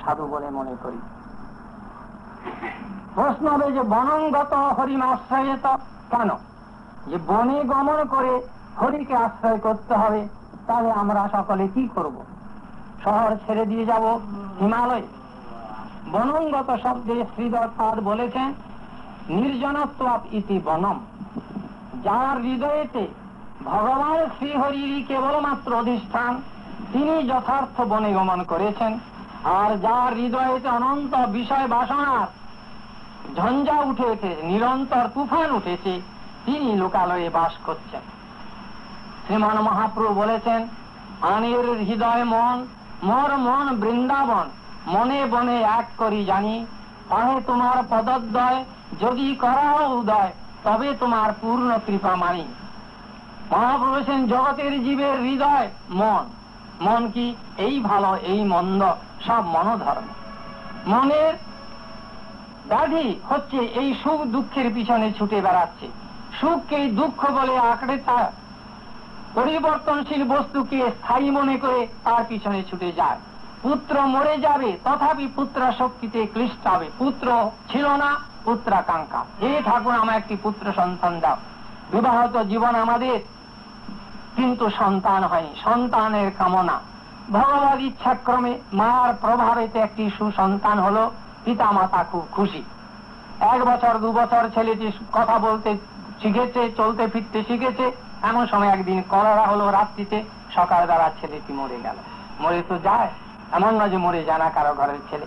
সাধু বলে মনে করি। প্রশ্ন হবে যে বনঙ্গত হরিমাশ্রয়েত, কেন? যে বনে গমন করে হরিকে আশ্রয় করতে হবে, তাহলে আমরা সকলে কি করব? শহর ছেড়ে দিয়ে যাব হিমালয়? বনঙ্গত শব্দে শ্রীধরপাদ বলেছেন নির্জনত্ব ইতি বনম। যার হৃদয়েতে ভগবান শ্রীহরিরই কেবলমাত্র অধিষ্ঠান, তিনি যথার্থ বনে গমন করেছেন। আর যার হৃদয়েতে অনন্ত বিষয় বাসনার ঝঞ্ঝা উঠেছে, নিরন্তর তুফান উঠেছে, তিনি লোকালয়ে বাস করছেন। শ্রীমান মহাপ্রভু বলেছেন আনের হৃদয় মন, মোর মন বৃন্দাবন, মনে বনে এক করি জানি, তাহে তোমার পদদ্বয় যদি করাও উদয়, তবে তোমার পূর্ণ কৃপা মানি। মহাপ্রভু বলেছেন জগতের জীবের হৃদয় মন। মন কি? এই ভালো এই মন্দ সব মনোধর্ম। মনের ব্যাধি হচ্ছে এই সুখ দুঃখের পিছনে ছুটে বেড়াচ্ছে। সুখকে দুঃখ বলে আঁকড়ে তার পরিবর্তনশীল বস্তুকে স্থায়ী মনে করে তার পিছনে ছুটে যায়। পুত্র মরে যাবে, তথাপি পুত্র শক্তিতে ক্লিষ্ট হবে। পুত্র ছিল না, পুত্রাকাঙ্ক্ষা। হে ঠাকুর আমার একটি পুত্র সন্তান দাও। বিবাহিত জীবন আমাদের, কিন্তু সন্তান হয়নি, সন্তানের কামনা। ভগবত ইচ্ছাক্রমে মার প্রভাবেতে একটি সুসন্তান হলো, পিতা মাতা খুব খুশি। 1 বছর 2 বছর ছেলেটি কথা বলতে শিখেছে, চলতে ফিরতে শিখেছে। এমন সময় একদিন কলেরা হলো রাত্রিতে, সকালবেলা ছেলেটি মরে গেল। মরে তো যায়, এমন না যে মরে যায় না কারো ঘরের ছেলে।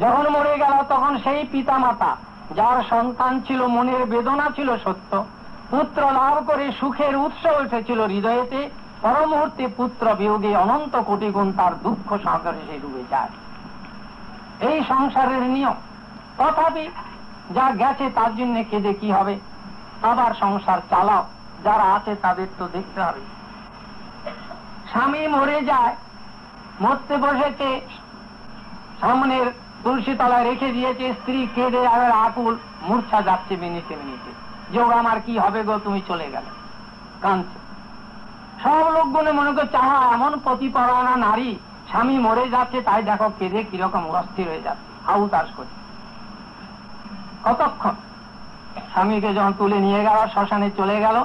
যখন মরে গেল তখন সেই পিতা মাতা যার সন্তান ছিল, মনের বেদনা ছিল সত্য, পুত্র লাভ করে সুখের উৎস উঠেছিল হৃদয়েতে, পর মুহূর্তে পুত্র বিয়োগে অনন্ত কোটি গুণ তার দুঃখ সাগরে সে ডুবে যায়। এই সংসারের নিয়ম। তথাপি যা গেছে তার জন্য কেঁদে কি হবে? আবার সংসার চালাও, যারা আছে তাদের তো দেখতে হবে। স্বামী মরে যায়, মরতে বসেছে, সামনের তুলসী তলায় রেখে দিয়েছে, স্ত্রী কেঁদে আবার আকুল, মূর্ছা যাচ্ছে মিনিটে মিনিটে। যোগ আমার কি হবে গো, তুমি চলে গেলে, কাঁদছে। সব লোকগুলো মনে করছে আহা এমন পতিপরায়ণা নারী, স্বামী মরে যাচ্ছে তাই দেখো কেঁদে কিরকম অস্থির হয়ে যাচ্ছে, আউতাস করছে। কতক্ষণ? স্বামীকে যখন তুলে নিয়ে গেল, শ্মশানে চলে গেল,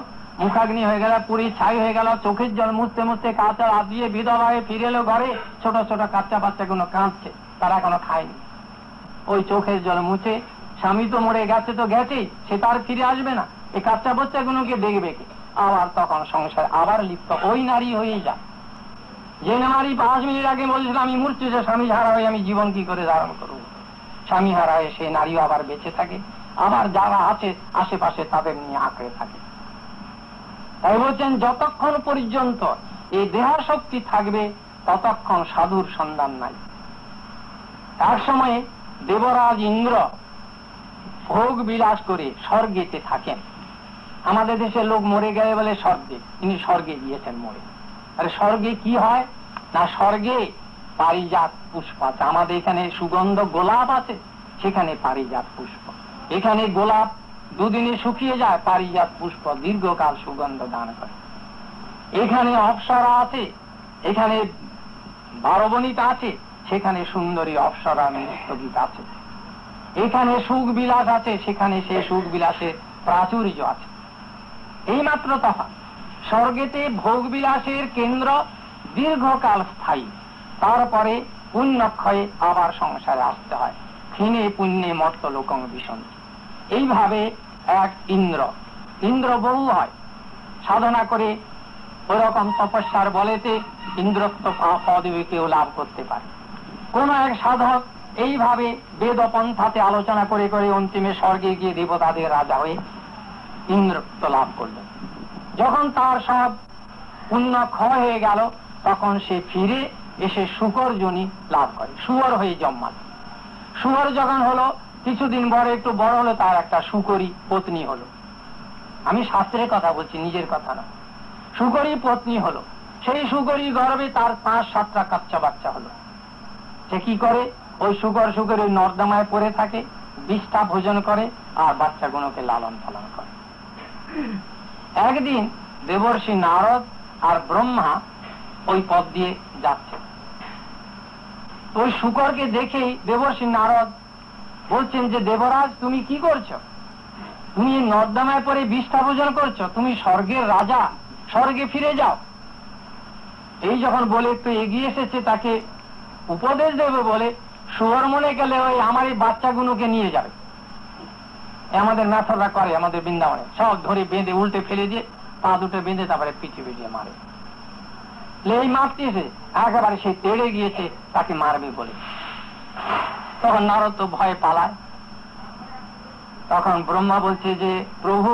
মুখাগ্নি হয়ে গেল, পুরী ছাই হয়ে গেল, চোখের জল মুছতে মুছতে কাঁচা হাত দিয়ে বিধবা হয়ে ফিরে এলো ঘরে। ছোট ছোট কাচ্চা বাচ্চাগুলো কাঁদছে, তারা এখনো খায়নি। ওই চোখের জল মুছে, স্বামী তো মরে গেছে তো গেছেই, সে তার ফিরে আসবে না, এই কাচ্চা বাচ্চাগুলোকে দেখবে কে? আবার তখন সংসার আবার লিপ্ত ওই নারী হয়ে যায়। যে নারী 5 মিনিট আগে বলছিল আমি মূর্ছিছে, স্বামী হারা হয়ে আমি জীবন কি করে ধারণ করবো, স্বামী হারা হয়ে সেই নারীও আবার বেঁচে থাকে, আবার যারা আছে আশেপাশে তাদের নিয়ে আঁকড়ে থাকে। তাই বলছেন যতক্ষণ পর্যন্ত এই দেহাশক্তি থাকবে ততক্ষণ সাধুর সন্ধান নাই। তার সময়ে দেবরাজ ইন্দ্র ভোগ বিলাস করে স্বর্গেতে থাকেন। আমাদের দেশের লোক মরে গেলে বলে স্বর্গে, তিনি স্বর্গে গিয়েছেন মরে। আরে স্বর্গে কি হয় না, স্বর্গে পারিজাত পুষ্প আছে। আমাদের এখানে সুগন্ধ গোলাপ আছে, সেখানে পারিজাত পুষ্প। এখানে গোলাপ 2 দিনে শুকিয়ে যায়, পারিজাত পুষ্প দীর্ঘকাল সুগন্ধ দান করে। এখানে অপ্সরা আছে, এখানে বারবণিতা আছে, সেখানে সুন্দরী অপ্সরা নৃত্যগীত আছে। এখানে সুখ বিলাস আছে, সেখানে সেই সুখ বিলাসের প্রাচুর্য আছে। এই মাত্র তফাৎ। স্বর্গেতে ভোগ বিলাসের কেন্দ্র দীর্ঘকাল স্থায়ী, তারপরে পুণ্যক্ষয়ে আবার সংসারে আসতে হয়। ক্ষীণে পুণ্যে মর্ত লোকং বিশন্তি। এইভাবে এক ইন্দ্র বহু হয়, সাধনা করে ওরকম তপস্যার বলেতে ইন্দ্রত্ব পদবী কেউ লাভ করতে পারে। কোন এক সাধক এইভাবে বেদ পন্থাতে আলোচনা করে করে অন্তিমে স্বর্গে গিয়ে দেবতাদের রাজা হয়ে ইন্দ্রত্ব লাভ করলেন। যখন তার সব পুণ্য ক্ষয় হয়ে গেল, তখন সে ফিরে এসে শুকর যোনি লাভ করে, শুয়োর হয়ে জন্মাল। শুয়োর যখন হলো, কিছুদিন পরে একটু বড় হলো, তার একটা শুকরী পত্নী হলো। আমি শাস্ত্রের কথা বলছি, নিজের কথা না। শুকরী পত্নী হলো, সেই শুকরী গর্ভে তার 5-7টা কাচ্চা বাচ্চা হলো। সে কি করে, ওই শুকর নর্দমায় পড়ে থাকে, বিষটা ভোজন করে আর বাচ্চাগুলোকে লালন পালন করে। একদিন দেবর্ষি নারদ আর ব্রহ্মা ওই পথ দিয়ে যাচ্ছে, ওই শূকরকে দেখেই দেবর্ষি নারদ বলছেন যে দেবরাজ তুমি কি করছো? তুমি নর্দমায় পরে বিষ্ঠা ভোজন করছো, তুমি স্বর্গের রাজা, স্বর্গে ফিরে যাও। এই যখন বলে একটু এগিয়ে এসেছে তাকে উপদেশ দেবে বলে, শুয়োর মনে গেলে ওই আমার এই বাচ্চাগুলোকে নিয়ে যাবে। আমাদের ম্যাথররা করে আমাদের বৃন্দাবনে, সব ধরে বেঁধে উল্টে ফেলে দিয়ে পা দুটো বেঁধে তারপরে পিঠে বেরিয়ে মারে। এই মারতে এসে একেবারে সে তেড়ে গিয়েছে তাকে মারবে বলে। তখন নারদ তো ভয়ে পালায়। তখন ব্রহ্মা বলছে যে প্রভু,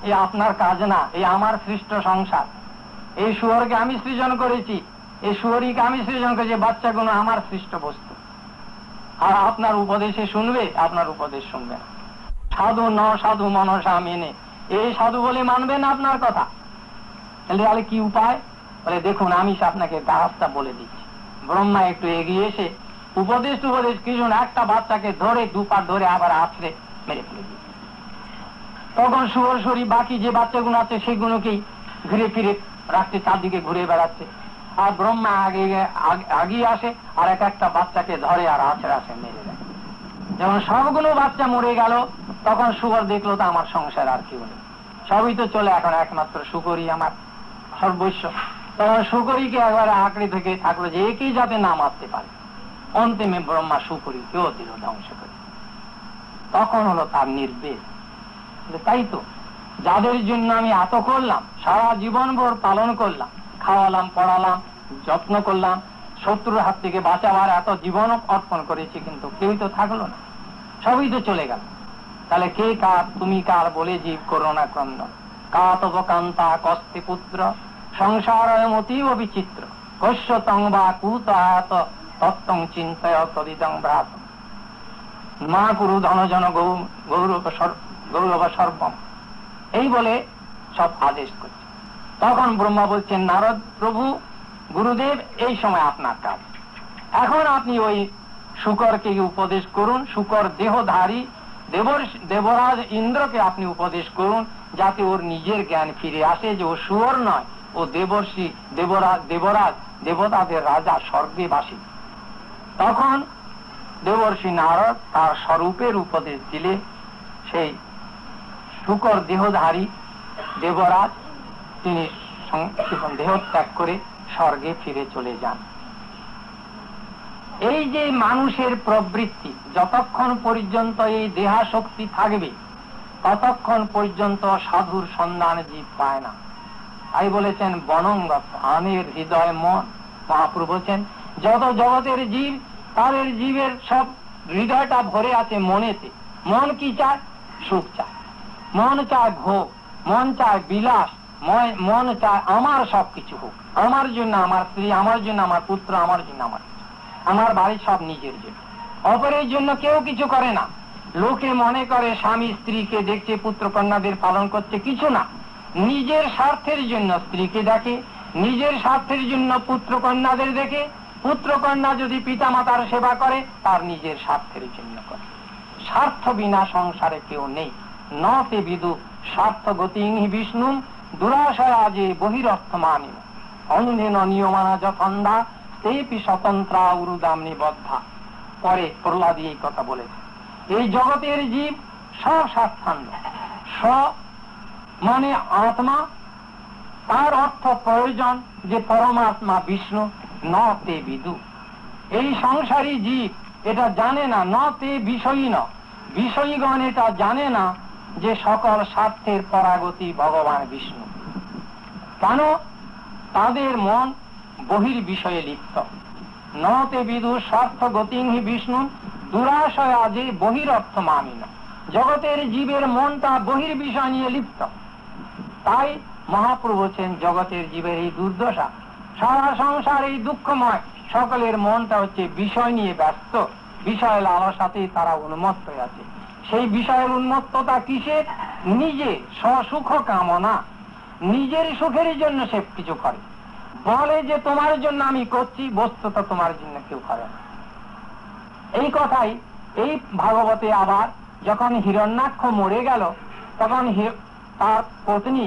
এ আপনার কাজ না, এই আমার সৃষ্ট সংসার, এই শুয়োরকে আমি সৃজন করেছি, এই শুয়োরীকে আমি সৃজন করেছি, বাচ্চাগুলো আমার সৃষ্ট বস্তু। আর আপনার উপদেশে শুনবে, আপনার উপদেশ শুনবে না। সাধু ন সাধু মনসা মেনে, এই সাধু বলে মানবেন আপনার কথা। তাহলে কি উপায়? বলে দেখুন আমি আপনাকে রাস্তা বলে দিচ্ছি। ব্রহ্মা একটু এগিয়ে এসে উপদেশ কিছু না, একটা বাচ্চাকে ধরে দুপার ধরে আবার আছড়ে মেরে ফেলে দিয়েছে। তখন শুয়োরী বাকি যে বাচ্চাগুলো আছে সেগুলোকেই ঘুরে ফিরে রাখছে, চারদিকে ঘুরে বেড়াচ্ছে। আর ব্রহ্মা আগিয়ে আসে আর একটা বাচ্চাকে ধরে আর আছড়ে মেরে দেয়। যখন সবগুলো বাচ্চা মরে গেল তখন শুয়োর দেখলো তো আমার সংসার আর কেউ নেই, সবই তো চলে, এখন একমাত্র শুকরই আমার সর্বস্ব। তখন শুকরীকে একবারে আঁকড়ে থেকে থাকলো যে একেই যাতে না মারতে পারে। অন্তিমে ব্রহ্মা শুকরীকেও দিল ধ্বংস করে। তখন হলো তার নির্দেশ, তাই তো যাদের জন্য আমি এত করলাম, সারা জীবন ভোর পালন করলাম, খাওয়ালাম, পড়ালাম, যত্ন করলাম, শত্রুর হাত থেকে বাঁচাবার এত জীবন অর্পণ করেছি, কিন্তু কেউই তো থাকলো না, সবই তো চলে গেল। তাহলে কে কার, তুমি কার বলে জীব করোনা ক্রন্দন, কাতব কান্তা কস্তে পুত্র সংসার অতীব বিচিত্র, কস্য তং বা কুত আয়াত তত্ত্বং চিন্তয় তদিদং ভ্রাত মা গুরু ধনজন গৌরব সর্বম, এই বলে সব আদেশ করছে। তখন ব্রহ্মা বলছেন নারদ প্রভু, গুরুদেব এই সময় আপনার কাজ, এখন আপনি ওই শুকরকে উপদেশ করুন, শুকর দেহধারী দেবরাজ ইন্দ্রকে আপনি উপদেশ করুন, যাতে ওর নিজের জ্ঞান ফিরে আসে যে ও শুয়োর নয়, ও দেবর্ষি, দেবরাজ, দেবতাদের রাজা, স্বর্গবাসী। তখন দেবর্ষি নারদ তার স্বরূপের উপদেশ দিলে সেই শুকর দেহধারী দেবরাজ তিনি দেহ ত্যাগ করে স্বর্গে ফিরে চলে যান। এই যে মানুষের প্রবৃত্তি, যতক্ষণ পর্যন্ত এই দেহাশক্তি থাকবে ততক্ষণ পর্যন্ত সাধুর সন্ধান জীব পায় না। তাই বলেছেন বনঙ্গত আনের হৃদয় মন। মহাপ্রভু বলছেন যত জগতের জীব, তাদের জীবের সব হৃদয়টা ভরে আছে মনেতে। মন কি চায়? সুখ চায়, মন চায় ভোগ, মন চায় বিলাস, মন চায় আমার সবকিছু হোক, আমার জন্য আমার স্ত্রী, আমার জন্য আমার পুত্র, আমার জন্য আমার বাড়ি, সব নিজের জন্য, অপরের জন্য কেউ কিছু করে না। লোকে মনে করে স্বামী স্ত্রীকে দেখছে, পুত্র কন্যাদের পালন করছে, কিছু না, নিজের স্বার্থের জন্য স্ত্রীকে দেখে, নিজের স্বার্থের জন্য পুত্র কন্যাদের দেখে। পুত্র কন্যা যদি পিতা মাতার সেবা করে তার নিজের স্বার্থের জন্য করে। স্বার্থ বিনা সংসারে কেউ নেই। ন তে বিদু স্বার্থ গতি বিষ্ণু দুরাশয় আজে বহিরর্থ মানি অন্ধেন নিয়মানা যথন্দা তেপি স্বতন্ত্রা উরুদামনি বদ্ধা। পরে প্রহ্লাদ এই কথা বলেছে, এই জগতের জীব সব স্বার্থান্ধ। স মানে আত্মা, তার অর্থ প্রয়োজন যে পরমাত্মা বিষ্ণু। ন তে বিদু, এই সংসারী জীব এটা জানে না। ন তে বিষয়ী ন, বিষয়ীগণ এটা জানে না যে সকল স্বার্থের পরাগতি ভগবান বিষ্ণু। কেন? তাদের মন বহির বিষয়ে লিপ্ত। ন তে বিদু স্বার্থ গতি বিষ্ণু দুরাশয় আজে বহিরর্থ মামিন। জগতের জীবের মনটা বহির বিষয় নিয়ে লিপ্ত। তাই মহাপ্রভু বলছেন জগতের জীবের এই দুর্দশা, সারা সংসার এই দুঃখময়, সকলের মনটা হচ্ছে বিষয় নিয়ে ব্যস্ত, বিষয় লালসাতে তারা উন্মত্ত হয়ে আছে। সেই বিষয়ের উন্মত্ততা কিসের? নিজে স্বসুখ কামনা, নিজের সুখের জন্য সে কিছু করে, বলে যে তোমার জন্য আমি করছি, বস্তুটা তোমার জন্য কেউ করে না। এই কথাই এই ভাগবতে আবার যখন হিরণ্যাক্ষ মরে গেল তখন তার পত্নী,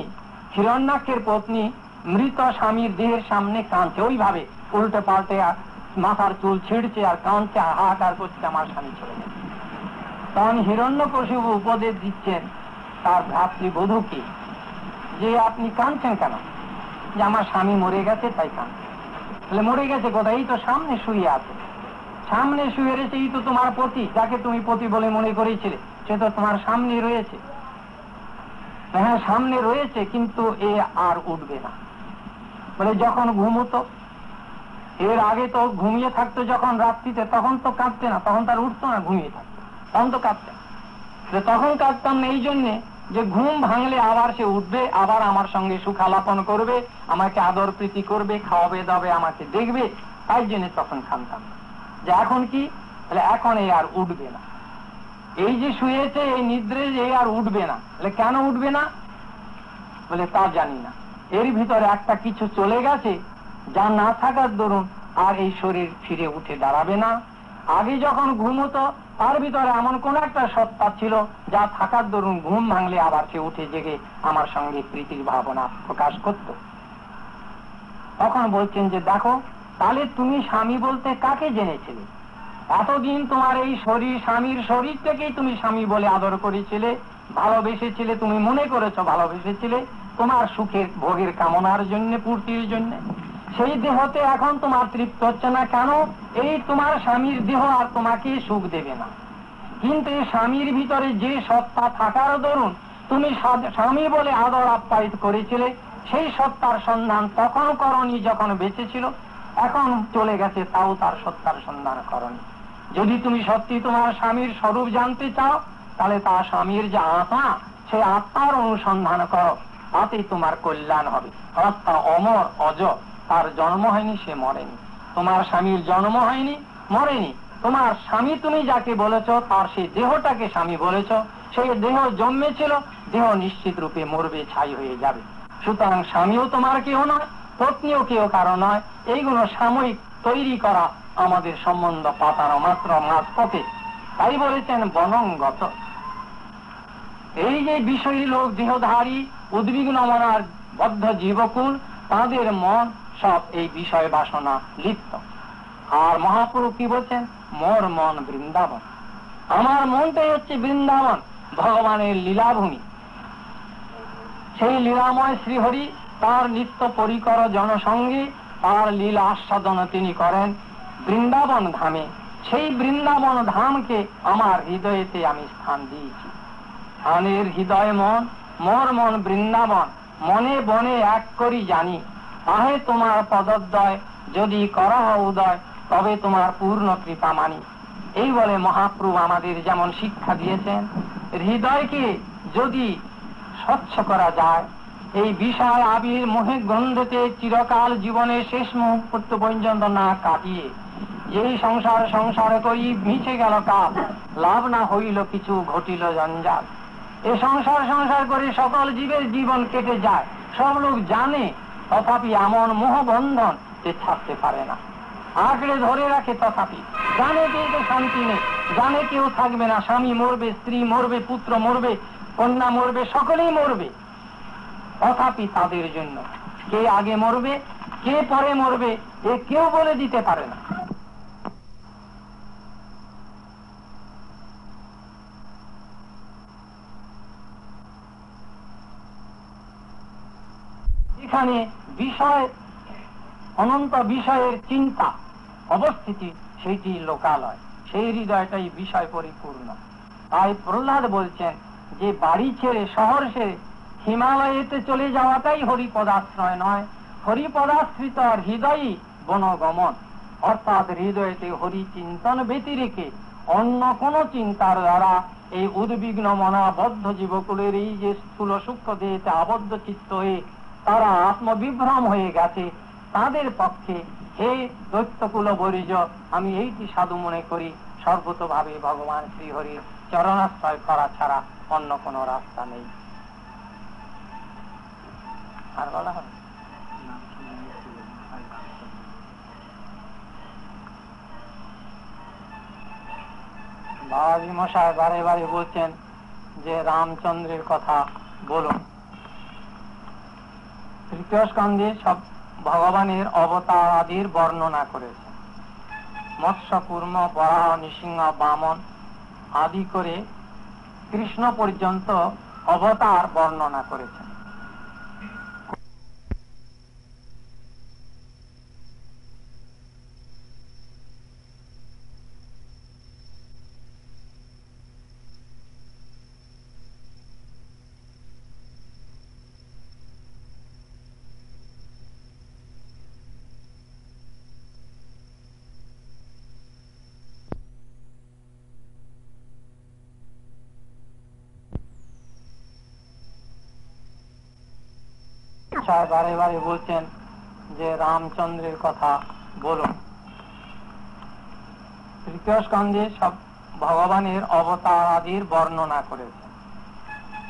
হিরণ্যাক্ষের পত্নী মৃত স্বামীর দেহের সামনে কাঁদছে, ওইভাবে উল্টে পাল্টে মাথার চুল ছিঁড়ছে আর কাঁদছে, হাহাকার করছে, আমার স্বামী চলে গেছে। তখন হিরণ্যকশিপু উপদেশ দিচ্ছেন তার ভ্রাতৃবধূকে যে আপনি কাঁদছেন কেন? যে আমার স্বামী মরে গেছে তাই কাঁদছে। বলে মরে গেছে কোথায়? এই তো সামনে শুয়ে আছে। সামনে শুয়ে রয়েছে, এই তো তোমার পতি, যাকে তুমি পতি বলে মনে করেছিলে, সে তো তোমার সামনে রয়েছে। হ্যাঁ সামনে রয়েছে, কিন্তু এ আর উঠবে না। বলে যখন ঘুমতো, এর আগে তো ঘুমিয়ে থাকতো যখন রাত্রিতে, তখন তো কাঁদতে না, তখন তার উঠতো না, ঘুমিয়ে থাকতো, তখন তো কাঁদতে। তখন কাঁদতাম না এই জন্যে যে ঘুম ভাঙলে আবার সে উঠবে, আবার আমার সঙ্গে সুখালাপন করবে, আমাকে আদর প্রীতি করবে, খাওয়াবে দাবে, আমাকে দেখবে, তাই জন্য তখন কাঁদতাম না। যে এখন কি? তাহলে এখন এ আর উঠবে না, এই যে শুয়েছে এই নিদ্রে এ আর উঠবে না। তাহলে কেন উঠবে না? বলে তা জানি না, এর ভিতরে একটা কিছু চলে গেছে যা না থাকার দরুন আর এই শরীর ফিরে উঠে দাঁড়াবে না। আগে যখন ঘুমতো তার ভিতরে এমন কোন একটা সত্তা ছিল যা থাকার দরুন ঘুম ভাঙলে আবার সে উঠে জেগে আমার সঙ্গে প্রীতির ভাবনা প্রকাশ করত। তখন বলছেন যে দেখো, তাহলে তুমি স্বামী বলতে কাকে জেনেছিলে? এতদিন তোমার এই শরীর, স্বামীর শরীরটাকেই তুমি স্বামী বলে আদর করেছিলে, ভালোবেসেছিলে, তুমি মনে করেছো ভালোবেসেছিলে তোমার সুখের ভোগের কামনার জন্য, পূর্তির জন্য। সেই দেহতে এখন তোমার তৃপ্ত হচ্ছে না কেন? এই তোমার স্বামীর দেহ আর তোমাকে সুখ দেবে না। কিন্তু এই স্বামীর ভিতরে যে সত্তা থাকার দরুন তুমি স্বামী বলে আদর আপ্যায়িত করেছিলে, সেই সত্তার সন্ধান তখন করনি যখন বেঁচে ছিল, এখন চলে গেছে তাও তার সত্তার সন্ধান করনি। যদি তুমি সত্যি তোমার স্বামীর স্বরূপ জানতে চাও, তাহলে তার স্বামীর যে আত্মা, সেই আত্মার অনুসন্ধান করো, তাতেই তোমার কল্যাণ হবে। আত্মা অমর অজ, তার জন্ম হয়নি, সে মরেনি। তোমার স্বামীর জন্ম হয়নি, মরেনি। তোমার স্বামী তুমি যাকে বলেছ তার সেই দেহটাকে স্বামী বলেছ, সেই দেহ জন্মেছিল, দেহ নিশ্চিত রূপে মরবে, ছাই হয়ে যাবে। সুতরাং স্বামীও তোমার কেউ নয়, পত্নীও কেউ কারো নয়। এইগুলো সাময়িক তৈরি করা আমাদের সম্বন্ধ পাতানো মাত্র মাঝপথে। তাই বলেছেন বনঙ্গত। এই যে বিষয়ী লোক, দেহধারী, উদ্বিগ্ন মনার বদ্ধ জীবকুল, তাদের মন সব এই বিষয় বাসনা লিপ্ত। আর মহাপুরুষ কি বলছেন? মোর মন বৃন্দাবন, আমার মনটাই হচ্ছে বৃন্দাবন, ভগবানের লীলাভূমি। সেই লীলাময় শ্রীহরি তার নিত্য পরিকর জনসঙ্গী, তার লীলা আস্বাদন তিনি করেন বৃন্দাবন ধামে। সেই বৃন্দাবন ধামকে আমার হৃদয়েতে আমি স্থান দিয়েছি। স্থানের হৃদয় মন, মোর মন বৃন্দাবন, মনে বনে এক করি জানি, আহে তোমার পদদ্বয় যদি করহ উদয়, তবে তোমার পূর্ণ কৃপা মানি। এই বলে মহাপ্রভু আমাদের যেমন শিক্ষা দিয়েছেন, হৃদয়কে যদি স্বচ্ছ করা যায়, এই বিষয় আবির মোহে গন্ধতে চিরকাল জীবনের শেষ মুহূর্ত পর্যন্ত না কাটিয়ে যেই সংসার করি মিছে গেল কাল, লাভ না হইল কিছু, ঘটিল জঞ্জাল। এই সংসার করে সকল জীবের জীবন কেটে যায়, সব লোক জানে, তথাপি এমন মোহবন্ধন সে ছাড়তে পারে না, আঁকড়ে ধরে রাখে। তথাপি জানে কিন্তু শান্তি নেই, জানে কেউ থাকবে না, স্বামী মরবে, স্ত্রী মরবে, পুত্র মরবে, কন্যা মরবে, সকলেই মরবে। তথাপি তাদের জন্য কে আগে মরবে, কে পরে মরবে, এ কেউ বলে দিতে পারে না। এখানে বিষয়, অনন্ত বিষয়ের চিন্তা অবস্থিতি, সেইটি লোকালয়, সেই হৃদয়টাই বিষয় পরিপূর্ণ। তাই প্রহ্লাদ বলছেন যে বাড়ি ছেড়ে, শহর ছেড়ে হিমালয়েতে চলে যাওয়াটাই হরিপদাশ্রয় নয়, হরিপদাশ্রিত হৃদয়ই বনগমন। অর্থাৎ হৃদয়েতে হরি চিন্তন ব্যতিরেকে অন্য কোন চিন্তার দ্বারা এই উদ্বিগ্ন মনা বদ্ধ জীবকুলের এই যে স্থূল সূক্ষ্ম দেহেতে আবদ্ধ চিত্ত হয়ে তারা আত্মবিভ্রম হয়ে গেছে, তাদের পক্ষে হে দৈত্যকুল বরিজ, আমি এইটি সাধু মনে করি, সর্বতভাবে ভগবান শ্রীহরির চরণাশ্রয় করা ছাড়া অন্য কোন রাস্তা নেই। আর বলা হবে বাবাজি মশাই বারে বারে বলছেন যে রামচন্দ্রের কথা বলুন। তৃতীয় স্কন্ধে সব ভগবানের অবতার আদির বর্ণনা করেছে। মৎস্য কুর্ম বরাহ নৃসিংহ বামন আদি করে কৃষ্ণ পর্যন্ত অবতার বর্ণনা করেছেন। বারে বারে বলছেন যে রামচন্দ্রের কথা বলুন। তৃতীয় স্কন্ধে সব ভগবানের অবতার আদির বর্ণনা করেছেন।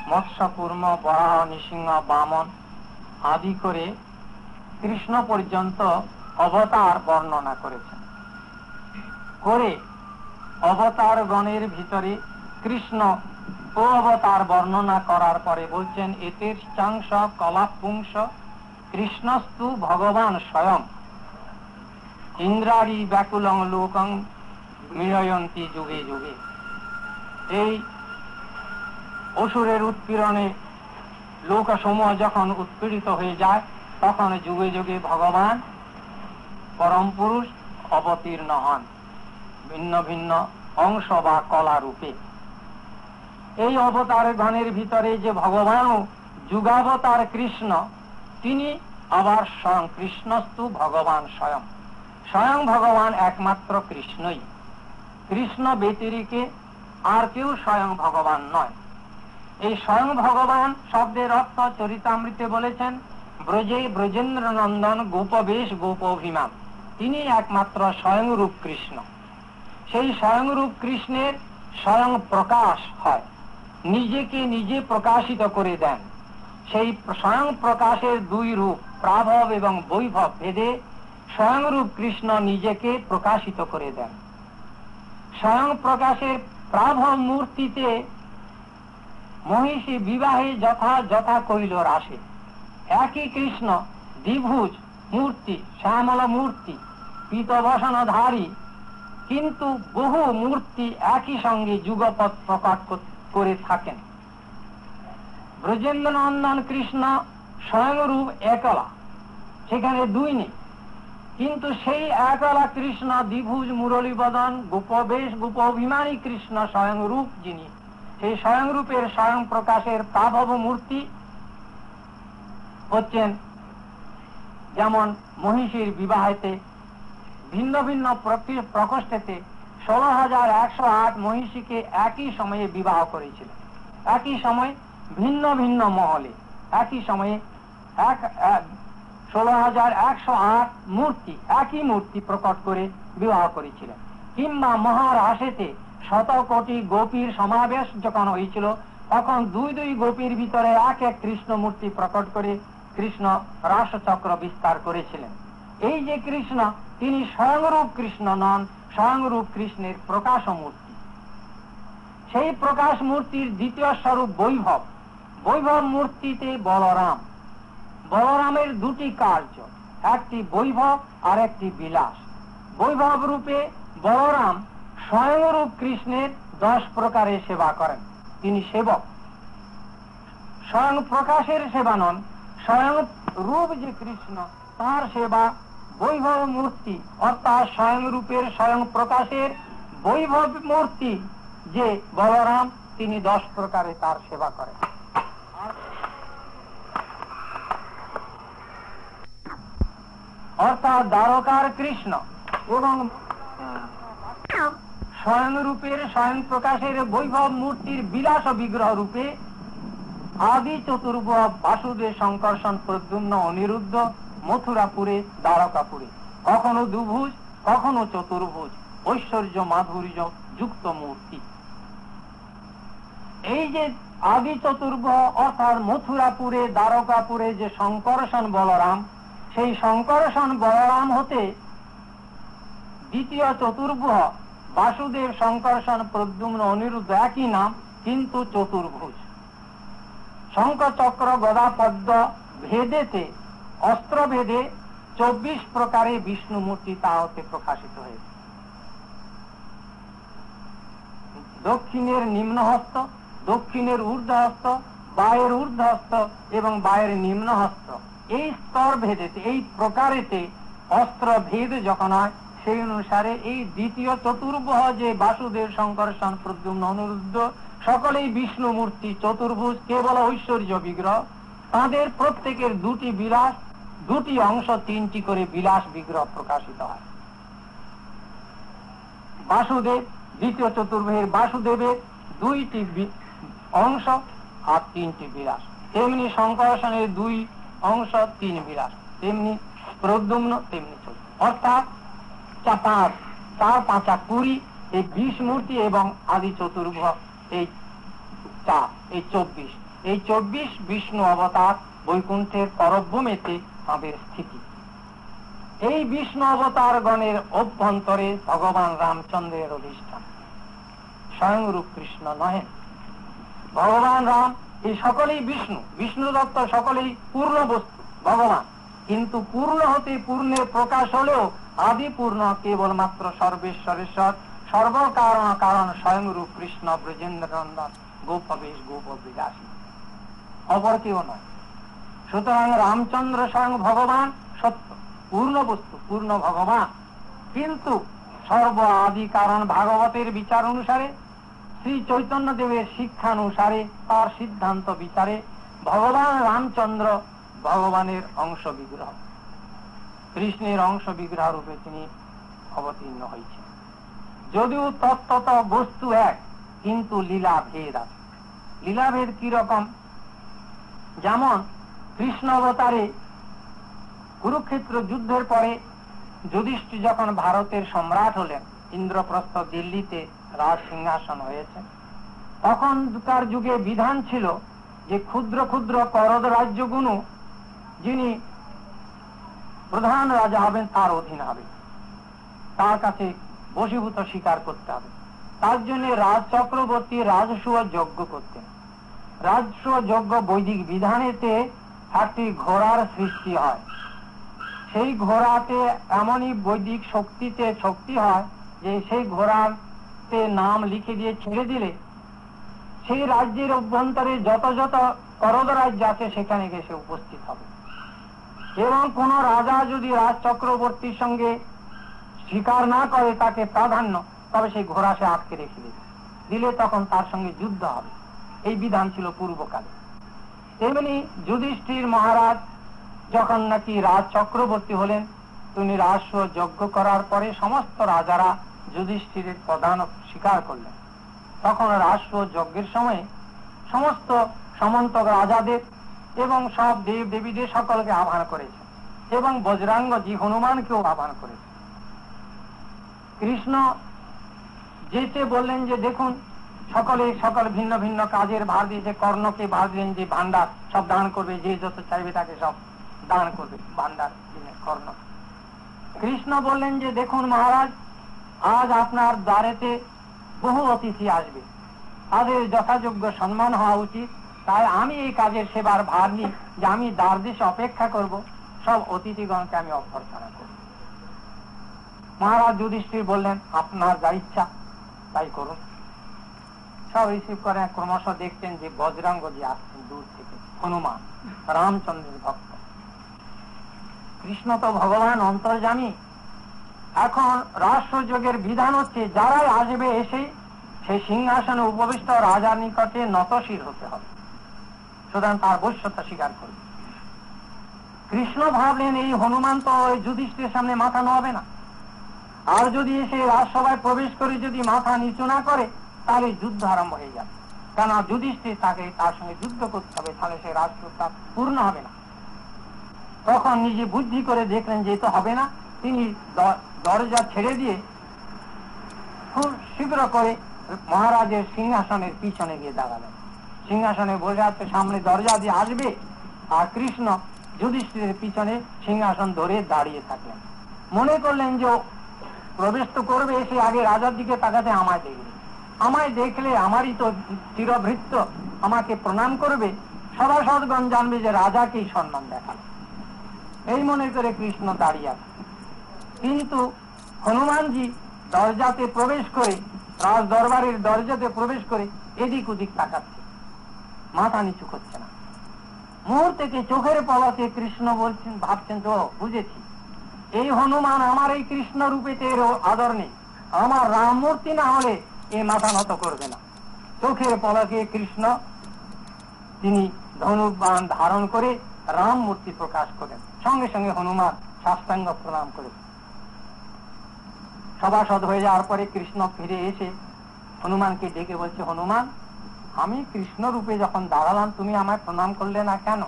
মৎস্য কুর্ম বরাহ নৃসিংহ বামন আদি করে কৃষ্ণ পর্যন্ত অবতার বর্ণনা করেছেন। করে অবতার গণের ভিতরে কৃষ্ণ ও অবতার বর্ণনা করার পরে বলছেন এতের চাংশ কলাপুংস কৃষ্ণস্তু ভগবান স্বয়ং ইন্দ্রারি ব্যাকুলং লোকং মিলয়ন্তি যুগে যুগে। এই অসুরের উৎপীড়নে লোকসমূহ যখন উৎপীড়িত হয়ে যায় তখন যুগে যুগে ভগবান পরম পুরুষ অবতীর্ণ হন ভিন্ন ভিন্ন অংশ বা কলা রূপে। এই অবতার গণের ভিতরে যে ভগবান যুগাবতার কৃষ্ণ, তিনি আবার স্বয়ং কৃষ্ণস্তু ভগবান স্বয়ং। স্বয়ং ভগবান একমাত্র কৃষ্ণই, কৃষ্ণ ব্যতিরেকে আর কেউ স্বয়ং ভগবান নয়। এই স্বয়ং ভগবান শব্দের অর্থ চরিতামৃতে বলেছেন ব্রজে ব্রজেন্দ্র নন্দন গোপবেশ গোপভিমান। তিনি একমাত্র স্বয়ংরূপ কৃষ্ণ। সেই স্বয়ংরূপ কৃষ্ণের স্বয়ং প্রকাশ হয়, নিজেকে নিজে প্রকাশিত করে দেন। সেই স্বয়ং প্রকাশের দুই রূপ প্রাভব এবং বৈভব ভেদে স্বয়ংরূপ কৃষ্ণ নিজেকে প্রকাশিত করে দেন। স্বয়ং প্রকাশের প্রাভব মূর্তিতে মহিষী বিবাহে যথা যথা কৈলোর আসে। একই কৃষ্ণ দ্বিভুজ মূর্তি, শ্যামল মূর্তি, পীতবসনধারী, কিন্তু বহু মূর্তি একই সঙ্গে যুগপৎ প্রকট করে থাকেন। ব্রজেন্দ্র নন্দন কৃষ্ণ স্বয়ংরূপ একলা, সেখানে দুই নেই, কিন্তু সেই একলা কৃষ্ণ দ্বিভুজ মুরলীবদন গোপবেশ গোপাভিমানী কৃষ্ণ স্বয়ংরূপ, যিনি সেই স্বয়ংরূপের স্বয়ং প্রকাশের প্রাভব মূর্তি হচ্ছেন যেমন মহিষীর বিবাহেতে ভিন্ন ভিন্ন প্রকোষ্ঠেতে 16,108 মহিষীকে একই সময়ে বিবাহ করেছিল। একই সময় ভিন্ন ভিন্ন মহলে একই সময়ে 16,108 মূর্তি একই মূর্তি প্রকট করে বিবাহ করেছিলেন। কিংবা মহারাসেতে 100 কোটি গোপীর সমাবেশ যখন হয়েছিল তখন দুই দুই গোপীর ভিতরে এক এক কৃষ্ণ মূর্তি প্রকট করে কৃষ্ণ রাসচক্র বিস্তার করেছিলেন। এই যে কৃষ্ণ, তিনি স্বয়ংরূপ কৃষ্ণ নন, স্বয়ংরূপ কৃষ্ণের প্রকাশ মূর্তি। সেই প্রকাশ মূর্তির দ্বিতীয় স্বরূপ বৈভব। বৈভব মূর্তিতে বলরাম। বলরামের দুটি কার্য, একটি বৈভব আর একটি বিলাস। বৈভব রূপে বলরাম স্বয়ংরূপ কৃষ্ণের 10 প্রকারে সেবা করেন, তিনি সেবক। স্বয়ং প্রকাশের সেবা নন, স্বয়ং রূপ যে কৃষ্ণ তার সেবা বৈভব মূর্তি, অর্থাৎ স্বয়ং রূপের স্বয়ং প্রকাশের বৈভব মূর্তি যে বলরাম, তিনি 10 প্রকারে তার সেবা করেন। অর্থাৎ দ্বারকার কৃষ্ণ এবং স্বয়ং রূপের স্বয়ং প্রকাশের বৈভব মূর্তির বিলাস বিগ্রহ রূপে আদি চতুর্ভুজ বাসুদেব শঙ্কর্ষণ প্রদ্যুম্ন অনিরুদ্ধ মথুরাপুরে দ্বারকাপুরে, কখনো দুভুজ কখনো চতুর্ভুজ, ঐশ্বর্য মাধুর্য যুক্ত মূর্তি। এই যে আদি চতুর্ভুজ অর্থাৎ মথুরাপুরে দ্বারকাপুরে যে শঙ্কর্ষণ বলরাম, সেই শঙ্কর্ষণ বলরাম হতে দ্বিতীয় চতুর্ভুজ বাসুদেব শঙ্কর্ষণ প্রদ্যুম্ন অনিরুদ্ধ, একই নাম কিন্তু চতুর্ভুজ। শঙ্খ চক্র গদা পদ্ম ভেদেতে অস্ত্র ভেদে 24 প্রকারে বিষ্ণু মূর্তি তা হতে প্রকাশিত হয়েছে। দক্ষিণের নিম্নহস্ত, দক্ষিণের ঊর্ধ্বহস্ত, বায়ের ঊর্ধ্বহস্ত এবং বায়ের নিম্নহস্ত, এই স্তর ভেদেতে, এই প্রকারেতে অস্ত্র ভেদ যখন হয়, সেই অনুসারে এই দ্বিতীয় চতুর্ভুজ যে বাসুদেব, শঙ্কর্ষণ, প্রদ্যুম্ন, অনিরুদ্ধ সকলেই বিষ্ণু মূর্তি, চতুর্ভুজ কেবল ঐশ্বর্য বিগ্রহ, তাদের প্রত্যেকের দুটি বিলাস, দুটি অংশ, তিনটি করে বিলাস বিগ্রহ প্রকাশিত হয়। বাসুদেব, দ্বিতীয় চতুর্ভুজের বাসুদেবের দুইটি অংশ আর তিনটি বিলাস, তেমনি শঙ্কর্ষণের দুই অংশ, তিন বিলাস, তেমনি প্রদ্যুম্ন, তেমনি অর্থাৎ চার পাঁচা 20, এই 20 মূর্তি এবং আদি চতুর্ভুজ এই 4, এই 24, এই 24 বিষ্ণু অবতার বৈকুণ্ঠের পরভূমিতে তাঁদের স্থিতি। এই বিষ্ণু অবতার গণের অভ্যন্তরে ভগবান রামচন্দ্রের অধিষ্ঠান, স্বয়ং রূপ কৃষ্ণ নহেন। ভগবান রাম এই সকলেই বিষ্ণু, বিষ্ণু দত্ত সকলেই পূর্ণ বস্তু ভগবান, কিন্তু পূর্ণ হতে পূর্ণের প্রকাশ হলেও আদি পূর্ণ কেবলমাত্র সর্বেশ্বরেশ্বর, সর্বকারণ কারণ স্বয়ং রূপ কৃষ্ণ, ব্রজেন্দ্র নন্দন, গোপবেশ, গোপ বিলাসী, অপর কেউ নয়। সুতরাং রামচন্দ্র স্বয়ং ভগবান, সত্য পূর্ণ বস্তু, পূর্ণ ভগবান, কিন্তু সর্ব আদি কারণ ভাগবতের বিচার অনুসারে, শ্রী চৈতন্য দেবের শিক্ষানুসারে, তার সিদ্ধান্ত বিচারে ভগবান রামচন্দ্র ভগবানের অংশ বিগ্রহ, কৃষ্ণের অংশ বিগ্রহ রূপে তিনি অবতীর্ণ হয়েছেন। যদিও তত্ত্বত বস্তু এক, কিন্তু লীলা ভেদ আছে। লীলাভেদ কি রকম? যেমন কৃষ্ণ অবতারে কুরুক্ষেত্র যুদ্ধের পরে যুধিষ্ঠির যখন ভারতের সম্রাট হলেন, ইন্দ্রপ্রস্থ দিল্লিতে রাজ সিংহাসন হয়েছে, তখনকার যুগে বিধান ছিল যে ক্ষুদ্র ক্ষুদ্র করদ রাজ্যগুলো যিনি প্রধান রাজা হবেন তার অধীন হবে, তার কাছে বশীভূত স্বীকার করতে হবে। তার জন্য রাজ চক্রবর্তী রাজসূয় যজ্ঞ করতেন। রাজসূয় যজ্ঞ বৈদিক বিধানেতে একটি ঘোড়ার সৃষ্টি হয়। সেই ঘোড়াতে এমনই বৈদিক শক্তিতে শক্তি হয় যে সেই ঘোড়াতে নাম লিখে দিয়ে ছেড়ে দিলে সেই রাজ্যের অভ্যন্তরে যত যত করদ রাজ্য আছে সেখানে গিয়ে সে উপস্থিত হবে। এবং কোন রাজা যদি রাজ চক্রবর্তীর সঙ্গে স্বীকার না করে তাকে প্রাধান্য, তবে সেই ঘোড়া সে আটকে রেখে দিলে তখন তার সঙ্গে যুদ্ধ হবে। এই বিধান ছিল পূর্বকালে। তেমনি যুধিষ্ঠির মহারাজ যখন নাকি রাজ চক্রবর্তী হলেন, তিনি রাজসূয় যজ্ঞ করার পরে সমস্ত রাজারা যুধিষ্ঠিরের প্রধান স্বীকার করলেন। তখন রাজসূয় যজ্ঞের সময় সমস্ত সমন্তক রাজাদের এবং সব দেব দেবীদের সকলকে আহ্বান করেছে এবং বজরাঙ্গজি হনুমানকেও আহ্বান করেছে। কৃষ্ণ যেতে বললেন যে দেখুন সকলে সকল ভিন্ন ভিন্ন কাজের ভার দিয়েছে। কর্ণকে ভার দিলেন যে ভান্ডার সব দান করবে, যে যত চাইবে তাকে সব দান করবে, ভান্ডার দিলেন কর্ণ। কৃষ্ণ বললেন যে দেখুন মহারাজ, আজ আপনার দ্বারেতে বহু অতিথি আসবে, তাদের যথাযোগ্য সম্মান হওয়া উচিত। তাই আমি এই কাজের সেবার ভার নিই যে আমি দ্বার দেশে অপেক্ষা করব, সব অতিথিগণকে আমি অভ্যর্থনা করব। মহারাজ যুধিষ্ঠির বললেন আপনার যা ইচ্ছা তাই করুন। সব রিসিভ করে ক্রমশ দেখতেন যে বজরাঙ্গজি আসছেন দূর থেকে, হনুমান রামচন্দ্রের ভক্ত। কৃষ্ণ তো ভগবান অন্তর্যামী। এখন রাষ্ট্রযোগের বিধান হচ্ছে যারাই আসবে এসে সেই সিংহাসনে উপবিষ্ট রাজার নিকটে নতশির হতে হবে, সুতরাং তার বশ্যতা স্বীকার করবে। কৃষ্ণ ভাবলেন এই হনুমান তো যুধিষ্ঠিরের সামনে মাথা নোয়াবে না, আর যদি এসে রাজসভায় প্রবেশ করে যদি মাথা নিচু না করে তাহলে যুদ্ধ আরম্ভ হয়ে যাবে। কেন যুধিষ্ঠির তাকে তার সঙ্গে যুদ্ধ করতে হবে, তাহলে সে রাজপ্রস্তা পূর্ণ হবে না। তখন নিজে বুদ্ধি করে দেখলেন যে তো হবে না, তিনি দরজা ছেড়ে দিয়ে খুব শীঘ্র করে মহারাজের সিংহাসনের পিছনে গিয়ে দাঁড়ালেন। সিংহাসনে বসে আছে, সামনে দরজা দিয়ে আসবে, আর কৃষ্ণ যুধিষ্ঠিরের পিছনে সিংহাসন ধরে দাঁড়িয়ে থাকলেন। মনে করলেন যে প্রবেশ তো করবে, এসে আগে রাজার দিকে তাকাতে আমায় দেখবে, আমায় দেখলে আমারই তো চিরভৃত্য, আমাকে প্রণাম করবে, সভাসদগণ জানবে যে রাজাকেই সম্মান দেখাল। এই মনে করে কৃষ্ণ দাঁড়িয়ে আছে। কিন্তু হনুমানজি দরজাতে প্রবেশ করে রাজ দরবারের দরজাতে প্রবেশ করে এদিক ওদিক তাকাচ্ছে, মাথা নিচু করছে না। মুহূর্তে চোখের পলকে কৃষ্ণ বলছেন, ভাবছেন তো বুঝেছি, এই হনুমান আমার এই কৃষ্ণ রূপেতে এর আদর নেই, আমার রাম মূর্তি না হলে এ মাথা নত করবে না। চোখের পলকে কৃষ্ণ তিনি ধনুবাণ ধারণ করে রাম মূর্তি প্রকাশ করেন। সঙ্গে সঙ্গে হনুমান সাষ্টাঙ্গ প্রণাম করে সভাসদ হয়ে যাওয়ার পরে কৃষ্ণ ফিরে এসে হনুমানকে ডেকে বলছে, হনুমান, আমি কৃষ্ণ রূপে যখন দাঁড়ালাম তুমি আমায় প্রণাম করলে না কেন?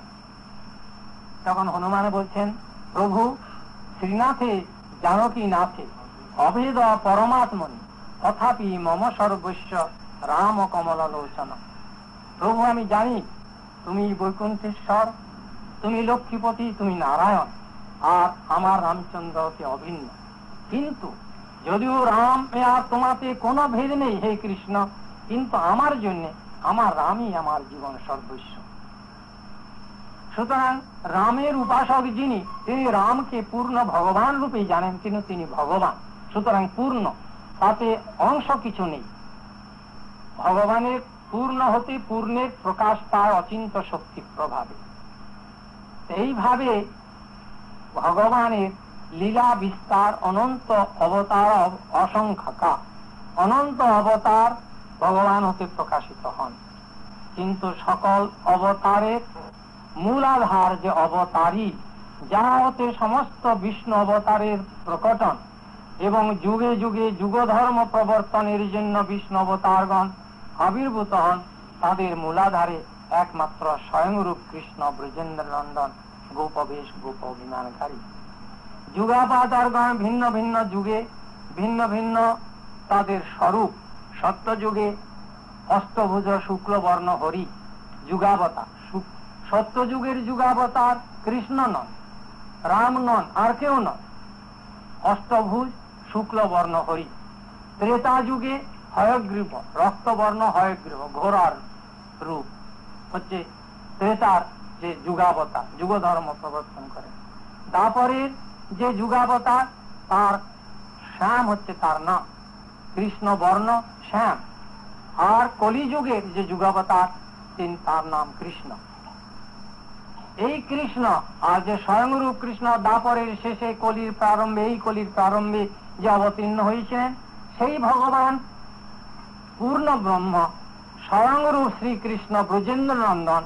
তখন হনুমান বলছেন, প্রভু, শ্রীনাথে জানকী নাথে অভেদ পরমাত্মনি তথাপি মম সর্বস্ব রাম কমল লোচন। প্রভু, আমি জানি তুমি বৈকুণ্ঠেশ্বর, তুমি লক্ষ্মীপতি, তুমি নারায়ণ, আর আমার রামচন্দ্রকে অভিন্ন। কিন্তু যদিও রাম আর তোমাতে কোনো ভেদ নেই হে কৃষ্ণ, কিন্তু আমার জন্য আমার রামই আমার জীবন সর্বস্ব। সুতরাং রামের উপাসক যিনি, তিনি রামকে পূর্ণ ভগবান রূপে জানেন, কিন্তু তিনি ভগবান, সুতরাং পূর্ণ, তাতে অংশ কিছু নেই। ভগবানের পূর্ণ হতে পূর্ণের প্রকাশ পায় অচিন্ত শক্তি প্রভাবে। এইভাবে ভগবানের লীলা বিস্তার, অনন্ত অবতার অসংখ্যা, অনন্ত অবতার ভগবান হতে প্রকাশিত হন। কিন্তু সকল অবতারের মূলাধার যে অবতারী, যাহা হতে সমস্ত বিষ্ণু অবতারের প্রকটন এবং যুগে যুগে যুগধর্ম প্রবর্তনের জন্য বিষ্ণু অবতারগণ আবির্ভূত হন, তাদের মূলাধারে একমাত্র স্বয়ংরূপ কৃষ্ণ ব্রজেন্দ্র নন্দন, গোপবেশ গোপ অভিমানকারী। যুগাবতারগণ ভিন্ন ভিন্ন যুগে ভিন্ন ভিন্ন তাদের স্বরূপ। সত্যযুগে অষ্টভুজ শুক্লবর্ণ হরি যুগাবতার, সত্যযুগের যুগাবতার কৃষ্ণ নন, রাম নন, আর কেউ নন, অষ্টভুজ শুক্লবর্ণ হরি। ত্রেতা যুগে হয়গ্রীব, রক্তবর্ণ হয়গ্রীব, ঘোড়ার রূপ হচ্ছে ত্রেতার যে যুগাবতার, যুগধর্ম প্রবর্তন করে। তারপরের যে যুগাবতার, তার শ্যাম হচ্ছে তার নাম, কৃষ্ণ বর্ণ শ্যাম। আর কলিযুগের যে যুগাবতার, তিনি তার নাম কৃষ্ণ। এই কৃষ্ণ আর যে স্বয়ংরূপ কৃষ্ণ দাপরের শেষে কলির প্রারম্ভে, এই কলির প্রারম্ভে যে অবতীর্ণ হয়েছিলেন, সেই ভগবান পূর্ণ ব্রহ্ম স্বয়ংরূপ শ্রীকৃষ্ণ ব্রজেন্দ্র নন্দন,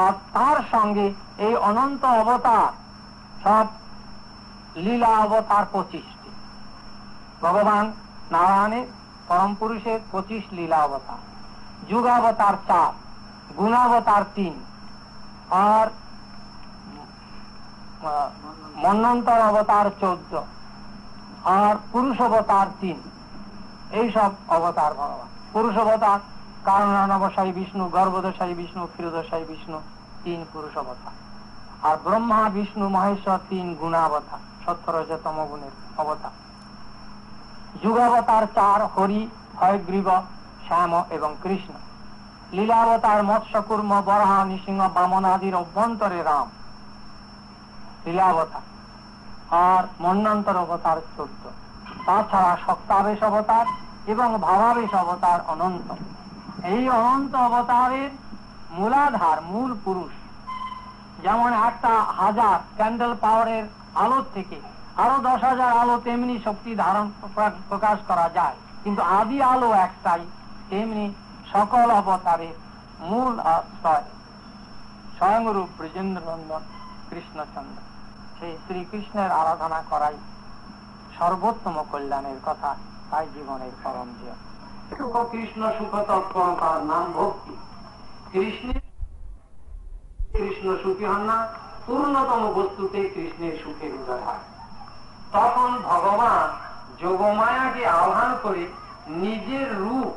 আর তার সঙ্গে এই অনন্ত অবতার, সব লীলা অবতার 25টি। ভগবান নারায়ণের পরম পুরুষের 25 লীলা অবতার, যুগাবতার 4, গুণাবতার 3, আর মন্বন্তর অবতার 14, আর পুরুষ অবতার 3। এইসব অবতার ভগবান। পুরুষ অবতার কারণানবসায়ী বিষ্ণু, গর্ভদশায়ী বিষ্ণু, ক্ষীরদশায়ী বিষ্ণু, 3 পুরুষ অবতার। আর ব্রহ্মা বিষ্ণু মহেশ্বর 3 গুণাবতার, সত্তরজতম গুণের অবতার। যুগাবতার 4, হরি, হয়গ্রীব, শ্যাম এবং কৃষ্ণ। লীলাবতার মৎস্য, কুর্ম, বরাহ, নৃসিংহ, বামন আদির অভ্যন্তরে রাম লীলাবতার। আর মন্বন্তর অবতার 14। তাছাড়া শক্তাবেশ অবতার এবং ভাবাবেশ অবতার অনন্ত। এই অনন্ত অবতারের মূলাধার, মূল পুরুষ, যেমন 1000 ক্যান্ডেল পাওয়ারের আলোর থেকে আরো 10,000 আলো তেমনি শক্তি ধারণ প্রকাশ করা যায়, কিন্তু আদি আলো একটাই, তেমনি সকল অবতারের মূল আশ্রয় স্বয়ংরূপ ব্রজেন্দ্র নন্দন কৃষ্ণচন্দ্র। সেই শ্রীকৃষ্ণের আরাধনা করাই সর্বোত্তম কল্যাণের কথা, তাই জীবনের পরম জয়। কৃষ্ণ সুখ তত্ত্ব, তার নাম ভক্তি। কৃষ্ণ সুখী হন না, পূর্ণতম বস্তুতে কৃষ্ণের সুখের উদয় হয়। তখন ভগবান যোগমায়াকে আহ্বান করে নিজের রূপ,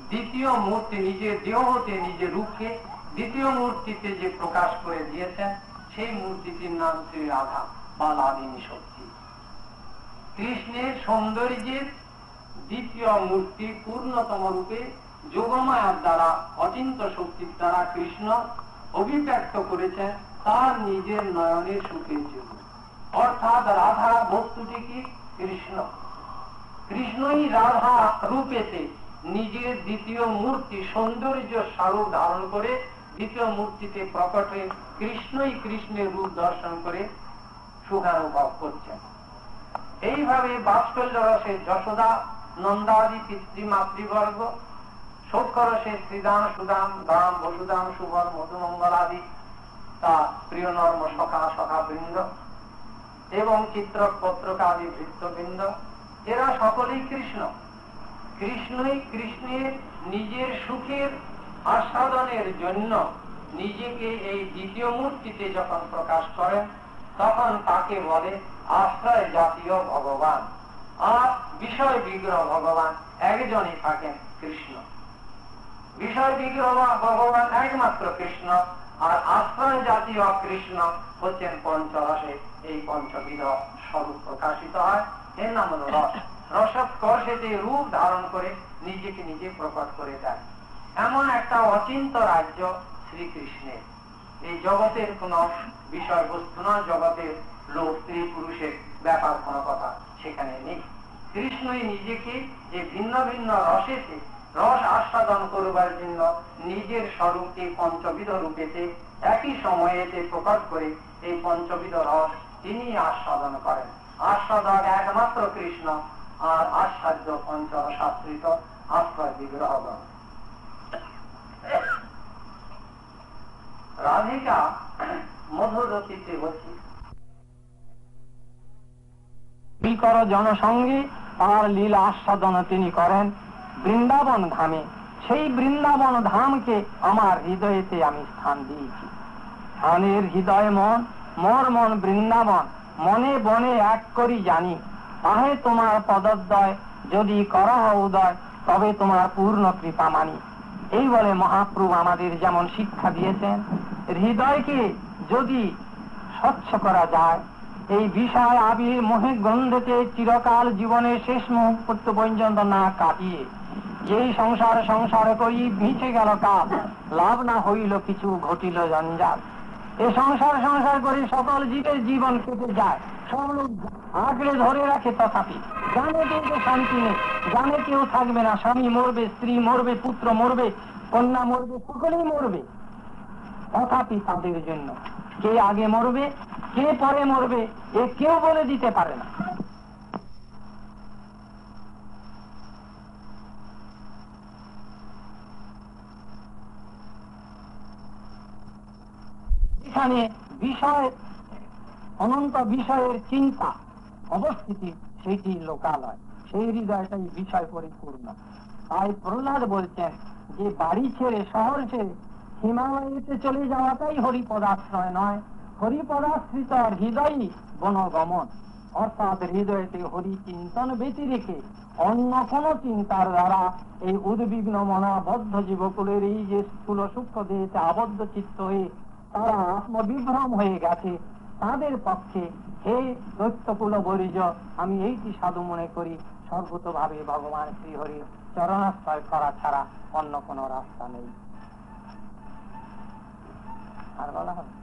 দ্বিতীয় মূর্তি, নিজের দেহ হতে নিজের রূপকে দ্বিতীয় মূর্তিতে যে প্রকাশ করে দিয়েছেন, সেই মূর্তিটির নাম শ্রী রাধা বা লাদিনী শক্তি। কৃষ্ণের সৌন্দর্যের দ্বিতীয় মূর্তি পূর্ণতম রূপে যোগমায়ার দ্বারা, অচিন্ত শক্তির দ্বারা কৃষ্ণ অভিব্যক্ত করেছেন তার নিজের নয়নের সুখের জন্য। অর্থাৎ রাধা বস্তুটি কি? কৃষ্ণ। কৃষ্ণই রাধা রূপেতে নিজের দ্বিতীয় মূর্তি সৌন্দর্য স্বরূপ ধারণ করে দ্বিতীয় মূর্তিতে প্রকটে কৃষ্ণই কৃষ্ণের রূপ দর্শন করে সুখানুভব করছেন। এইভাবে বাৎসল্য রসে যশোদা নন্দাদি পিতৃমাতৃবর্গ, সৌখ্য রসে শ্রীদান সুদাম দাম বসুদাম সুবল মধুমঙ্গলাদি তা প্রিয় নর্ম সখা সখা বৃন্দ এবং চিত্রক পত্রকাদি ভৃত্যবৃন্দ, এরা সকলেই কৃষ্ণ। কৃষ্ণই কৃষ্ণের নিজের সুখের আস্বাদনের জন্য নিজেকে এই দ্বিতীয় মূর্তিতে যখন প্রকাশ করেন তখন তাকে বলে আশ্রয় জাতীয় ভগবান। আর বিষয় বিগ্রহ ভগবান একজনই থাকেন, কৃষ্ণ। বিষয় বিগ্রহ ভগবান একমাত্র কৃষ্ণ, আর আশ্রয় জাতীয় কৃষ্ণ হচ্ছেন পঞ্চরসে এই পঞ্চবিধ স্বরূপ প্রকাশিত হয়। এর নাম হল রস। রসস্পর্শেতে রূপ ধারণ করে নিজেকে নিজে প্রকট করে দেয়। এমন একটা অচিন্ত রাজ্য শ্রীকৃষ্ণের। এই জগতের কোন বিষয়বস্তু নয়, জগতের লোক স্ত্রী পুরুষের ব্যাপার কোনো কথা সেখানে নেই। কৃষ্ণই নিজেকে যে ভিন্ন ভিন্ন রসেতে রস আস্বাদন করবার জন্য নিজের স্বরূপকে পঞ্চবিধ রূপেতে একই সময়েতে প্রকাশ করে এই পঞ্চবিধ রস তিনি আস্বাদন করেন। আস্বাদক একমাত্র কৃষ্ণ, আর আস্বাদ্য পঞ্চরসাশ্রিত আশ্রয় বিগ্রহগণ। রাধিকা মধুরতিতে বসি জনসঙ্গে তার লীলা আস্বাদন তিনি করেন বৃন্দাবন ধামে। সেই বৃন্দাবন ধামকে আমার হৃদয়েতে আমি স্থান দিয়েছি। ধানের হৃদয় মন, মোর মন বৃন্দাবন, মনে বনে এক করি জানি। তাহে তোমার পদোদয় যদি করহ উদয়, তবে তোমার পূর্ণ কৃপা মানি। এই বলে মহাপ্রভু আমাদের যেমন শিক্ষা দিয়েছেন, হৃদয়কে যদি স্বচ্ছ করা যায়, এই বিষয় আবির মোহে গন্ধতে চিরকাল জীবনের শেষ মুহূর্ত পর্যন্ত না কাটিয়ে যেই সংসার সংসার করি ভিঁচে গেল কাল, লাভ না হইল কিছু ঘটিল জঞ্জাল। এই সংসার সংসার করে সকল জীবের জীবন কেটে যায়, সব লোক আঁকড়ে ধরে রাখে, তথাপি জানে কিন্তু শান্তি নেই, জানে কেউ থাকবে না, স্বামী মরবে, স্ত্রী মরবে, পুত্র মরবে, কন্যা মরবে, সকলেই মরবে। তথাপি তাদের জন্য কে আগে মরবে কে পরে মরবে এ কেউ বলে দিতে পারে না। এখানে বিষয় অনন্ত বিষয়ের চিন্তা অবস্থিতি, সেটি লোকালয়, সেই হৃদয়টাই বিষয় পরিপূর্ণ। তাই প্রহ্লাদ বলছেন যে বাড়ি ছেড়ে শহর ছেড়ে হিমালয়েতে চলে যাওয়াটাই হরিপদাশ্রয় নয়, হরিপদাশ্রিত হৃদয়ই বনগমন। অর্থাৎ হৃদয়তে হরি চিন্তন ব্যতি রেখে অন্য কোন চিন্তার দ্বারা এই উদ্বিগ্ন মনাবদ্ধ জীবকুলের এই যে স্থূল সূক্ষ্ম দেহতে আবদ্ধ চিত্ত হয়ে তারা আত্মবিভ্রম হয়ে গেছে, তাদের পক্ষে হে দৈত্যকুল বরিজ, আমি এইটি সাধু মনে করি, সর্বতভাবে ভগবান শ্রীহরির চরণাশ্রয় করা ছাড়া অন্য কোন রাস্তা নেই। আর বলা হবে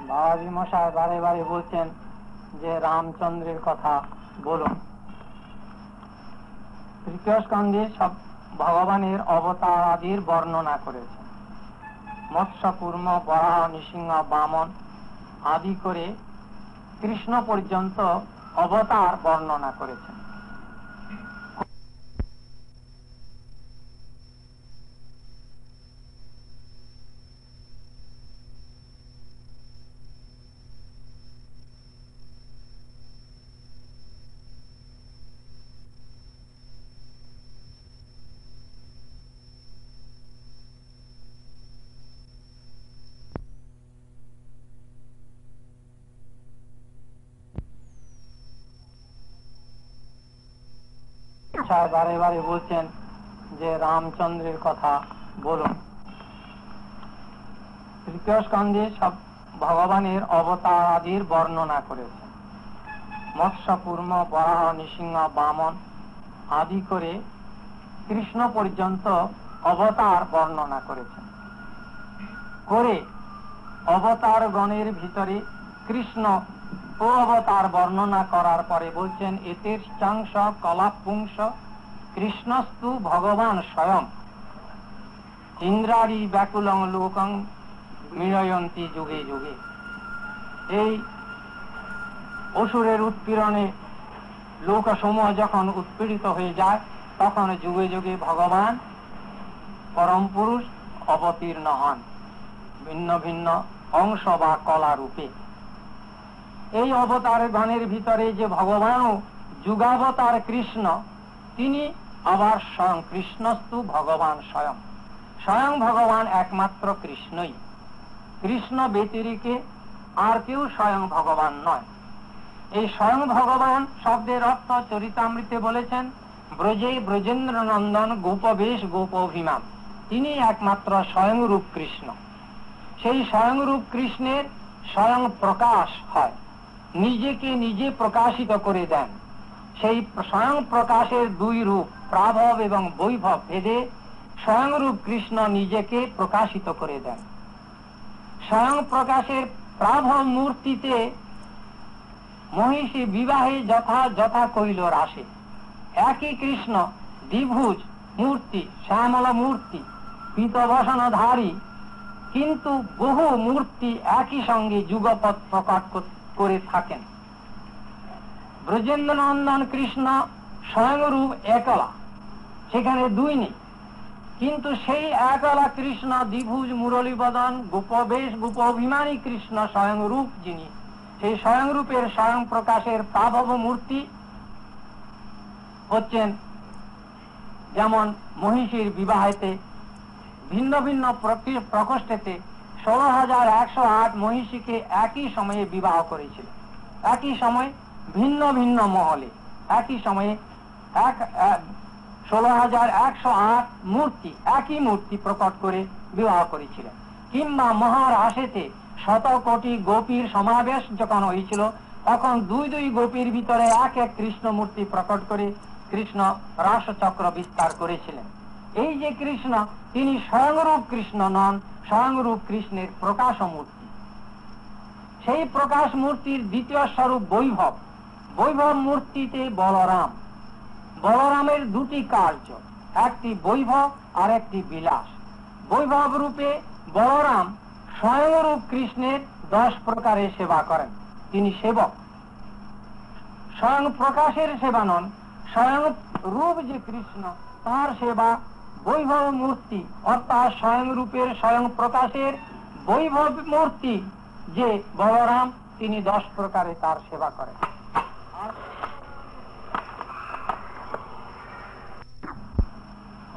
বাবাজি মশাই বারে বারে বলছেন যে রামচন্দ্রের কথা বলুন। তৃতীয় স্কন্ধে সব ভগবানের অবতার আদির বর্ণনা করেছেন। মৎস্য কুর্ম বরাহ নৃসিংহ বামন আদি করে কৃষ্ণ পর্যন্ত অবতার বর্ণনা করেছেন। বারে বারে বলছেন যে রামচন্দ্রের কথা বলুন। তৃতীয় স্কন্ধে সব ভগবানের অবতার আদির বর্ণনা করেছেন। মৎস্য কুর্ম বরাহ নৃসিংহ বামন আদি করে কৃষ্ণ পর্যন্ত অবতার বর্ণনা করেছেন। করে অবতার গণের ভিতরে কৃষ্ণ ও অবতার বর্ণনা করার পরে বলছেন, এতের চাংশ কলাপুংস কৃষ্ণস্তু ভগবান স্বয়ং ইন্দ্রারি ব্যাকুলং লোকং মিলয়ন্তী যুগে যুগে। এই অসুরের উৎপীড়নে লোকসমূহ যখন উৎপীড়িত হয়ে যায়, তখন যুগে যুগে ভগবান পরম পুরুষ অবতীর্ণ হন ভিন্ন ভিন্ন অংশ বা কলা রূপে। এই অবতার গণের ভিতরে যে ভগবানও যুগাবতার কৃষ্ণ, তিনি আবার স্বয়ং কৃষ্ণস্তু ভগবান স্বয়ং। স্বয়ং ভগবান একমাত্র কৃষ্ণই, কৃষ্ণ ব্যতিরেকে আর কেউ স্বয়ং ভগবান নয়। এই স্বয়ং ভগবান শব্দের অর্থ চরিতামৃতে বলেছেন, ব্রজে ব্রজেন্দ্র নন্দন গোপবেশ গোপভিমান। তিনি একমাত্র স্বয়ংরূপ কৃষ্ণ। সেই স্বয়ংরূপ কৃষ্ণের স্বয়ং প্রকাশ হয়, নিজেকে নিজে প্রকাশিত করে দেন। সেই স্বয়ং প্রকাশের দুই রূপ, প্রাভব এবং বৈভব ভেদে স্বয়ংরূপ কৃষ্ণ নিজেকে প্রকাশিত করে দেন। স্বয়ং প্রকাশের প্রাভব মূর্তিতে মহিষী বিবাহে যথা যথা কইল রাসে। একই কৃষ্ণ দ্বিভুজ মূর্তি, শ্যামলা মূর্তি, পীতবসনধারী, কিন্তু বহু মূর্তি একই সঙ্গে যুগপৎ প্রকট করে থাকেন। ব্রজেন্দ্র নন্দন কৃষ্ণ স্বয়ংরূপ একলা, সেখানে দুই নেই, কিন্তু সেই একলা কৃষ্ণ দ্বিভুজ মুরলীবদন গোপবেশ গোপাভিমানী কৃষ্ণ স্বয়ংরূপ, যিনি সেই স্বয়ংরূপের স্বয়ং প্রকাশের প্রাভব মূর্তি হচ্ছেন, যেমন মহিষীর বিবাহেতে ভিন্ন ভিন্ন প্রকোষ্ঠেতে 16,108 মহিষীকে একই সময়ে বিবাহ করেছিল। একই সময় ভিন্ন ভিন্ন মহলে একই সময়ে 16,108 মূর্তি, একই মূর্তি প্রকট করে বিবাহ করেছিলেন। কিংবা মহারাসেতে 100 কোটি গোপীর সমাবেশ যখন হয়েছিল, তখন দুই দুই গোপীর ভিতরে এক এক কৃষ্ণ মূর্তি প্রকট করে কৃষ্ণ রাসচক্র বিস্তার করেছিলেন। এই যে কৃষ্ণ, তিনি স্বয়ংরূপ কৃষ্ণ নন, স্বয়ংরূপ কৃষ্ণের প্রকাশ মূর্তি। সেই প্রকাশ মূর্তির দ্বিতীয় স্বরূপ বৈভব। বৈভব মূর্তিতে বলরাম। বলরামের দুটি কার্য, একটি বৈভব আর একটি বিলাস। বৈভব রূপে বলরাম স্বয়ংরূপ কৃষ্ণের 10 প্রকারে সেবা করেন, তিনি সেবক। স্বয়ং প্রকাশের সেবা নন, স্বয়ং রূপ যে কৃষ্ণ, তার সেবা বৈভব মূর্তি, অর্থাৎ স্বয়ং রূপের স্বয়ং প্রকাশের বৈভব মূর্তি যে বলরাম, তিনি 10 প্রকারে তার সেবা করেন।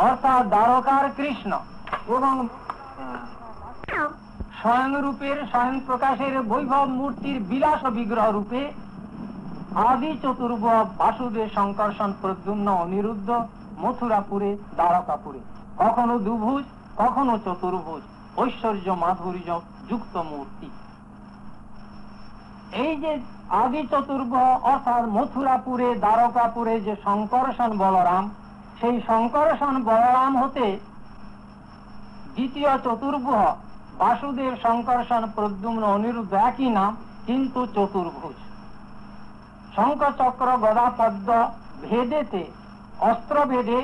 অর্থাৎ দ্বারকার কৃষ্ণ এবং স্বয়ং রূপের স্বয়ং প্রকাশের বৈভব মূর্তির বিলাস বিগ্রহ রূপে আদি চতুর্ভুজ বাসুদেব শঙ্কর্ষণ প্রদ্যুম্ন অনিরুদ্ধ মথুরাপুরে দ্বারকাপুরে, কখনো দুভুজ কখনো চতুর্ভুজ, ঐশ্বর্য মাধুর্য যুক্ত মূর্তি। এই যে আদি চতুর্ভুজ অর্থাৎ মথুরাপুরে দ্বারকাপুরে যে শঙ্কর্ষণ বলরাম, সেই শঙ্কর্ষণ বলরাম হতে দ্বিতীয় চতুর্ভুজ বাসুদেব শঙ্কর্ষণ প্রদ্যুম্ন অনিরুদ্ধ, একই নাম কিন্তু চতুর্ভুজ। শঙ্খ চক্র গদা পদ্ম ভেদেতে অস্ত্র ভেদে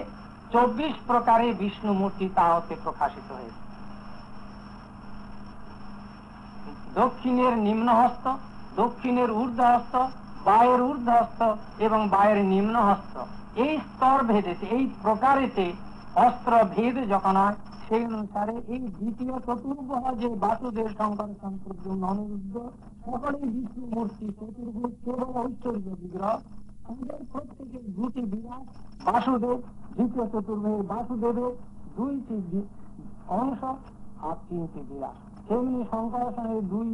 24 প্রকারে বিষ্ণু মূর্তি তা হতে প্রকাশিত হয়েছে। দক্ষিণের নিম্নহস্ত, দক্ষিণের ঊর্ধ্বহস্ত, বায়ের ঊর্ধ্বহস্ত এবং বায়ের নিম্নহস্ত, এই স্তর ভেদেতে, এই প্রকারেতে অস্ত্র ভেদ যখন হয়, সেই অনুসারে এই দ্বিতীয় চতুর্ভুজ যে বাসুদেব শঙ্কর্ষণ প্রদ্যুম্ন অনিরুদ্ধ সকলেই বিষ্ণু মূর্তি, চতুর্ভুজ কেবল ঐশ্বর্য বিগ্রহ। আমাদের প্রত্যেকের দুটি বিরাট বাসুদেব, দ্বিতীয় চতুর্ভুজ বাসুদেবের 2টি অংশ আর 3টি বিরাট। তেমনি শঙ্কর্ষণের 2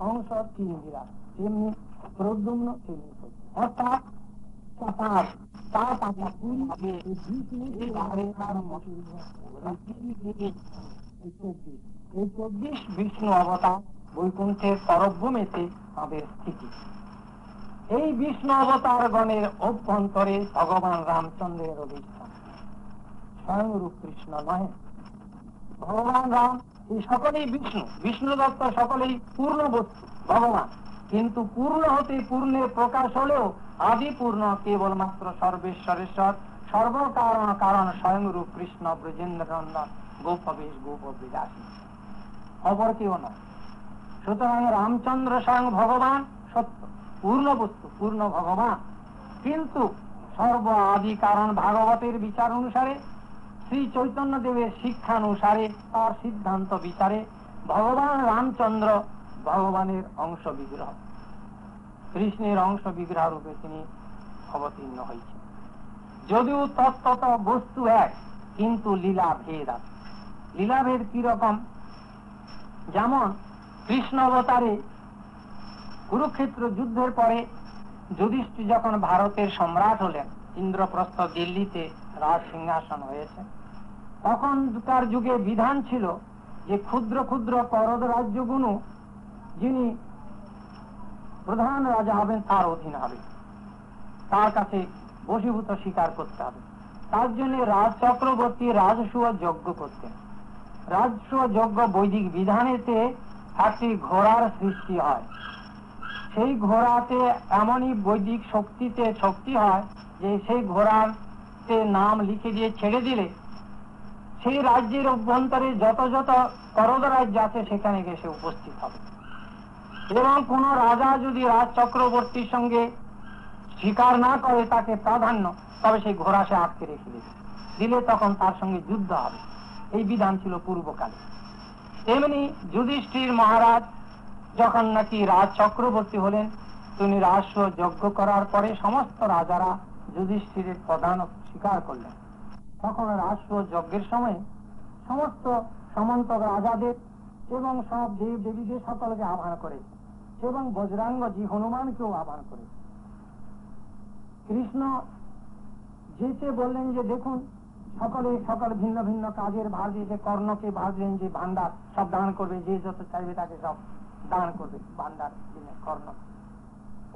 অংশ 3 বিরাট, তেমনি প্রদ্যুম্ন তেমনি, অর্থাৎ এই 24 বিষ্ণু অবতার বৈকুণ্ঠের পরভূমিতে তাদের স্থিতি। এই বিষ্ণু অবতার গণের অভ্যন্তরে ভগবান রামচন্দ্রের অধিষ্ঠান, স্বয়ংরূপ কৃষ্ণ নয়। ভগবান রাম এই সকলেই বিষ্ণু, বিষ্ণু দত্ত সকলেই পূর্ণ বস্তু ভগবান, কিন্তু পূর্ণ হতে পূর্ণের প্রকাশ হলেও আদি পূর্ণ কেবলমাত্র সর্বেশ্বরেশ্বর সর্বকারণ কারণ স্বয়ংরূপ কৃষ্ণ ব্রজেন্দ্র নন্দন গোপবেশ গোপ বিলাসী, অপর কেউ নয়। সুতরাং রামচন্দ্র স্বয়ং ভগবান সত্য, পূর্ণ বস্তু, পূর্ণ ভগবান। কিন্তু সর্ব আদি কারণ ভাগবতের বিচার অনুসারে, শ্রী চৈতন্য দেবের শিক্ষানুসারে, তার সিদ্ধান্ত বিচারে ভগবান রামচন্দ্র ভগবানের অংশ বিগ্রহ, কৃষ্ণের অংশ বিগ্রহ রূপে তিনি অবতীর্ণ হয়েছেন। যদিও তত্ত্বত বস্তু এক, কিন্তু লীলা ভেদ আছে। লীলা ভেদ কিরকম? যেমন কৃষ্ণ অবতারে কুরুক্ষেত্র যুদ্ধের পরে যুধিষ্ঠির যখন ভারতের সম্রাট হলেন, ইন্দ্রপ্রস্থ দিল্লিতে রাজ সিংহাসন হয়েছে, তখনকার যুগে বিধান ছিল যে ক্ষুদ্র ক্ষুদ্র করদ রাজ্যগুলো যিনি প্রধান রাজা হবেন তার অধীন হবে, তার কাছে বশীভূত স্বীকার করতে হবে। তার জন্য রাজ চক্রবর্তী রাজসূয় যজ্ঞ করতেন। রাজসূয় যজ্ঞ বৈদিক বিধানেতে একটি ঘোড়ার সৃষ্টি হয়। সেই ঘোড়াতে এমনই বৈদিক শক্তিতে শক্তি হয় যে সেই ঘোড়াতে নাম লিখে দিয়ে ছেড়ে দিলে সেই রাজ্যের অভ্যন্তরে যত যত করদ রাজ্য আছে সেখানে গিয়ে সে উপস্থিত হবে। এবং কোন রাজা যদি রাজ চক্রবর্তীর সঙ্গে স্বীকার না করে তাকে প্রাধান্য, তবে সেই ঘোড়া সে আটকে রেখে দিলে তখন তার সঙ্গে যুদ্ধ হবে। এই বিধান ছিল পূর্বকালে। তেমনি যুধিষ্ঠির মহারাজ যখন নাকি রাজ চক্রবর্তী হলেন, তিনি রাজস্ব যজ্ঞ করার পরে সমস্ত রাজারা যুধিষ্ঠিরের প্রধান স্বীকার করলেন। তখন রাজস্ব যজ্ঞের সময় সমস্ত সমন্তক রাজাদের এবং সব দেব দেবীদের সকলকে আহ্বান করেছে এবং বজরাঙ্গজি হনুমানকেও আহ্বান করেছে। কৃষ্ণ যেতে বললেন যে দেখুন সকলে সকল ভিন্ন ভিন্ন কাজের ভার দিয়েছে। কর্ণকে ভার দিলেন যে ভান্ডার সব দান করবে, যে যত চাইবে তাকে সব দান করবে, ভান্ডার দিলেন কর্ণ।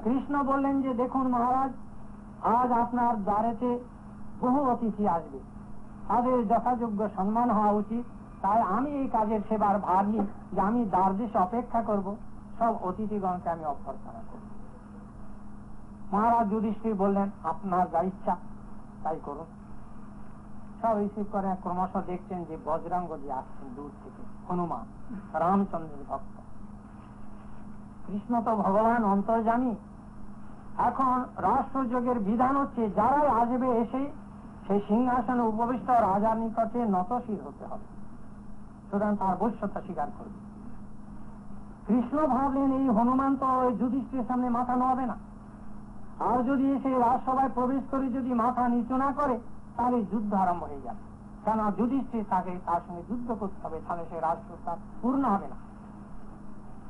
কৃষ্ণ বললেন যে দেখুন মহারাজ, আজ আপনার দ্বারেতে বহু অতিথি আসবে, তাদের যথাযোগ্য সম্মান হওয়া উচিত। তাই আমি এই কাজের সেবার ভার নিই যে আমি দ্বার দেশে অপেক্ষা করব, সব অতিথিগণকে আমি অভ্যর্থনা করব। মহারাজ যুধিষ্ঠির বললেন আপনার যা ইচ্ছা তাই করুন। সব রিসিভ করে ক্রমশ দেখছেন যে বজরাঙ্গজি আসছেন দূর থেকে, হনুমান রামচন্দ্রের ভক্ত। কৃষ্ণ তো ভগবান অন্তর্যামী। এখন রাষ্ট্রযোগের বিধান হচ্ছে যারাই আসবে এসে সেই সিংহাসনে উপবিষ্ট রাজার নিকটে নতশির হতে হবে, সুতরাং তার বশ্যতা স্বীকার করবে। কৃষ্ণ ভাবলেন এই হনুমান তো যুধিষ্ঠিরের সামনে মাথা নোয়াবে না, আর যদি এসে রাজসভায় প্রবেশ করে যদি মাথা নিচু না করে তাহলে যুদ্ধ আরম্ভ হয়ে যাবে। কেন যুধিষ্ঠির তাকে তার সঙ্গে যুদ্ধ করতে হবে, তাহলে সে রাজপ্রসাদ পূর্ণ হবে না।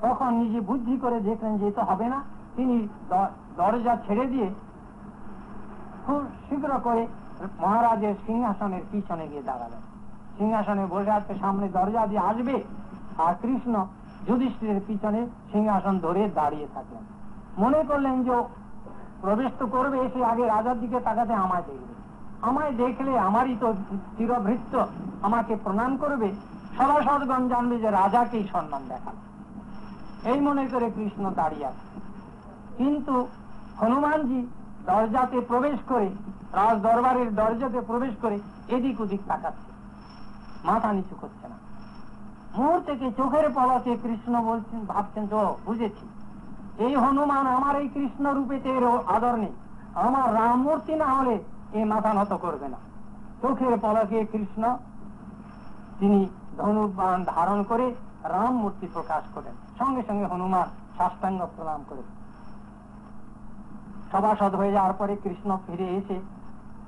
তখন নিজে বুদ্ধি করে দেখলেন যে তো হবে না, তিনি দরজা ছেড়ে দিয়ে খুব শীঘ্র করে মহারাজের সিংহাসনের পিছনে গিয়ে দাঁড়ালেন। সিংহাসনে বসে আছে, সামনে দরজা দিয়ে আসবে, আর কৃষ্ণ যুধিষ্ঠিরের পিছনে সিংহাসন ধরে দাঁড়িয়ে থাকলেন। মনে করলেন যে প্রবেশ তো করবে, এসে আগে রাজার দিকে তাকাতে আমায় দেখবে, আমায় দেখলে আমারই তো চিরভৃত্য, আমাকে প্রণাম করবে, সভাসদগণ জানবে যে রাজাকেই সম্মান দেখাল। এই মনে করে কৃষ্ণ দাঁড়িয়ে আছে। কিন্তু হনুমানজি দরজাতে প্রবেশ করে, রাজ দরবারের দরজাতে প্রবেশ করে এদিক ওদিক তাকাচ্ছে, মাথা নিচু করছে না। মুহূর্তে চোখের পলকে কৃষ্ণ বলছেন, ভাবছেন তো বুঝেছি, এই হনুমান আমার এই কৃষ্ণ রূপেতে এর আদর নেই, আমার রাম মূর্তি না হলে এই মাথা নত করবে না। চোখের পলকে কৃষ্ণ তিনি ধনুর্বাণ ধারণ করে রাম মূর্তি প্রকাশ করেন। সঙ্গে সঙ্গে হনুমান সাষ্টাঙ্গ প্রণাম করে সভাসদ হয়ে যাওয়ার পরে কৃষ্ণ ফিরে এসে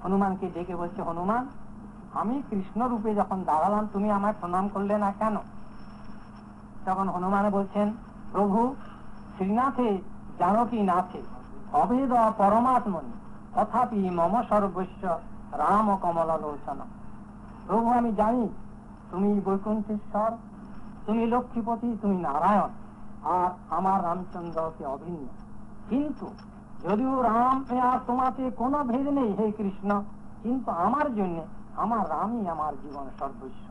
হনুমানকে ডেকে বলছে, হনুমান আমি কৃষ্ণ রূপে যখন দাঁড়ালাম তুমি আমায় প্রণাম করলে না কেন? তখন হনুমান বলছেন, প্রভু শ্রীনাথে জানকী নাথে অভেদ পরমাত্মনি তথাপি মম সর্বস্ব রাম কমল লোচন। প্রভু আমি জানি তুমি বৈকুণ্ঠেশ্বর, তুমি লক্ষ্মীপতি, তুমি নারায়ণ, আর আমার রামচন্দ্রকে অভিন্ন। কিন্তু যদিও রাম আর তোমাতে কোনো ভেদ নেই হে কৃষ্ণ, কিন্তু আমার জন্য আমার রামই আমার জীবন সর্বস্ব।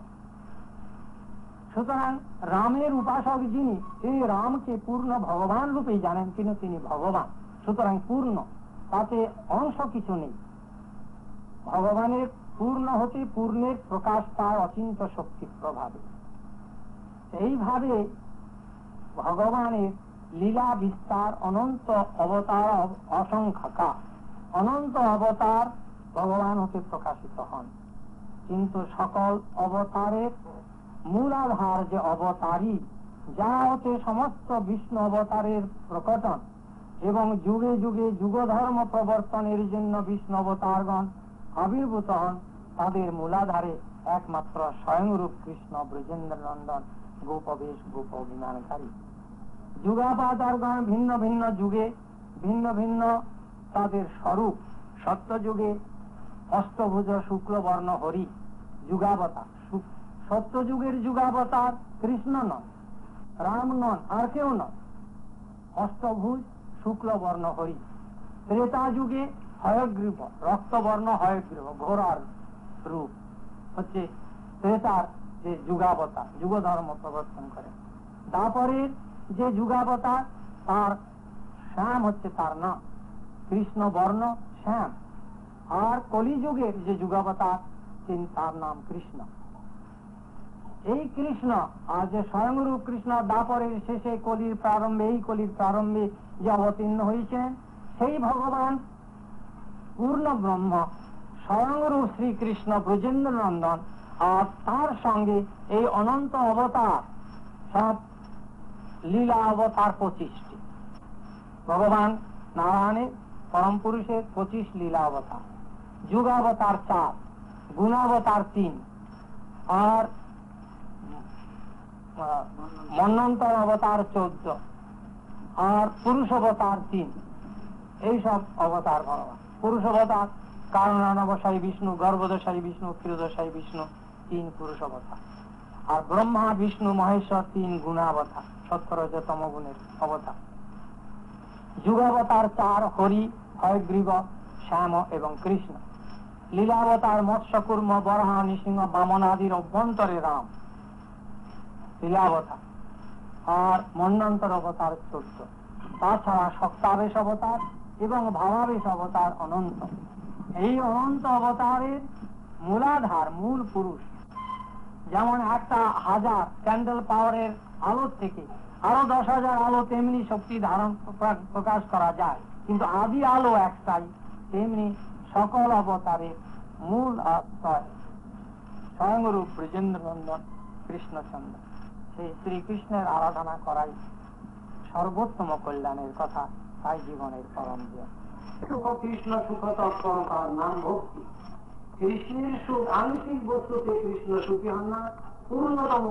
সুতরাং রামের উপাসক যিনি, এই রামকে পূর্ণ ভগবান রূপেই জানেন, কিন্তু তিনি ভগবান, সুতরাং পূর্ণ, তাতে অংশ কিছু নেই। ভগবানের পূর্ণ হতে পূর্ণের প্রকাশ পায় অচিন্ত শক্তির প্রভাবে। এইভাবে ভগবানের লীলা বিস্তার অনন্ত অবতার, অসংখ্যা অনন্ত অবতার ভগবান হতে প্রকাশিত হন। কিন্তু সকল অবতারের মূলাধার যে অবতারী, যা হতে সমস্ত বিষ্ণু অবতারের প্রকটন এবং যুগে যুগে যুগধর্ম প্রবর্তনের জন্য বিষ্ণু অবতারগণ আবির্ভূত হন, তাদের মূলাধারে একমাত্র স্বয়ংরূপ কৃষ্ণ ব্রজেন্দ্র নন্দন, গোপবেশ গোপ অভিমানকারী। যুগাবতারগণ ভিন্ন ভিন্ন যুগে ভিন্ন ভিন্ন তাদের স্বরূপ। সত্য যুগে অষ্টভুজ শুক্লবর্ণ হরি যুগাবতার, সত্য যুগের যুগাবতার কৃষ্ণ নন, রাম নন, আর কেউ নন, অষ্টভুজ শুক্লবর্ণ হরি। ত্রেতা যুগে হয়গ্রীব, রক্তবর্ণ হয়গ্রীব, ঘোড়ার রূপ হচ্ছে ত্রেতার যে যুগাবতার, যুগ ধর্ম প্রবর্তন করে। তারপরের যে যুগাবতার, তার শ্যাম হচ্ছে তার নাম, কৃষ্ণ বর্ণ শ্যাম। আর কলিযুগের যে যুগাবতার, তিনি তার নাম কৃষ্ণ। এই কৃষ্ণ আর যে স্বয়ংরূপ কৃষ্ণ দাপরের শেষে কলির প্রারম্ভে, এই কলির প্রারম্ভে যে অবতীর্ণ হয়েছেন, সেই ভগবান পূর্ণ ব্রহ্ম স্বয়ংরূপ শ্রীকৃষ্ণ ব্রজেন্দ্র নন্দন। আর তার সঙ্গে এই অনন্ত অবতার, সব লীলা অবতার 25টি। ভগবান নারায়ণের পরম পুরুষের 25 লীলা অবতার, যুগাবতার 4, গুণাবতার 3, আর মন্বন্তর অবতার 14, আর পুরুষ অবতার 3। এইসব অবতার ভগবান। পুরুষ অবতার কারণানবসায়ী বিষ্ণু, গর্ভদশায়ী বিষ্ণু, ক্ষীরদশায়ী বিষ্ণু, 3 পুরুষ অবতার। আর ব্রহ্মা বিষ্ণু মহেশ্বর 3 গুণাবতার, সত্তরজতম গুণের অবতার। যুগাবতার 4, হরি, হয়গ্রীব, শ্যাম এবং কৃষ্ণ। লীলাবতার মৎস্য, কুর্ম, বরাহ, নৃসিংহ, বামন আদির অভ্যন্তরে রাম, লীলাবতার। আর মন্বন্তর অবতার 14। তাছাড়া শক্তাবেশ অবতার এবং ভাবাবেশ অবতার অনন্ত। এই অনন্ত অবতারের মূলাধার, মূল পুরুষ, যেমন 1000 ক্যান্ডেল পাওয়ারের আলোর থেকে আরো 10,000 আলো তেমনি শক্তি ধারণ প্রকাশ করা যায়, কিন্তু আদি আলো একটাই, তেমনি সকল অবতারের মূল আশ্রয় স্বয়ংরূপ ব্রজেন্দ্র নন্দন কৃষ্ণচন্দ্র। সেই শ্রীকৃষ্ণের আরাধনা করাই সর্বোত্তম কল্যাণের কথা, তাই জীবনের পরম জ্ঞান। কৃষ্ণ সুখ তত্ত্ব, তার নাম ভক্তি। কৃষ্ণের সুখ আংশিক বস্তুতে কৃষ্ণ সুখী হন না, পূর্ণতম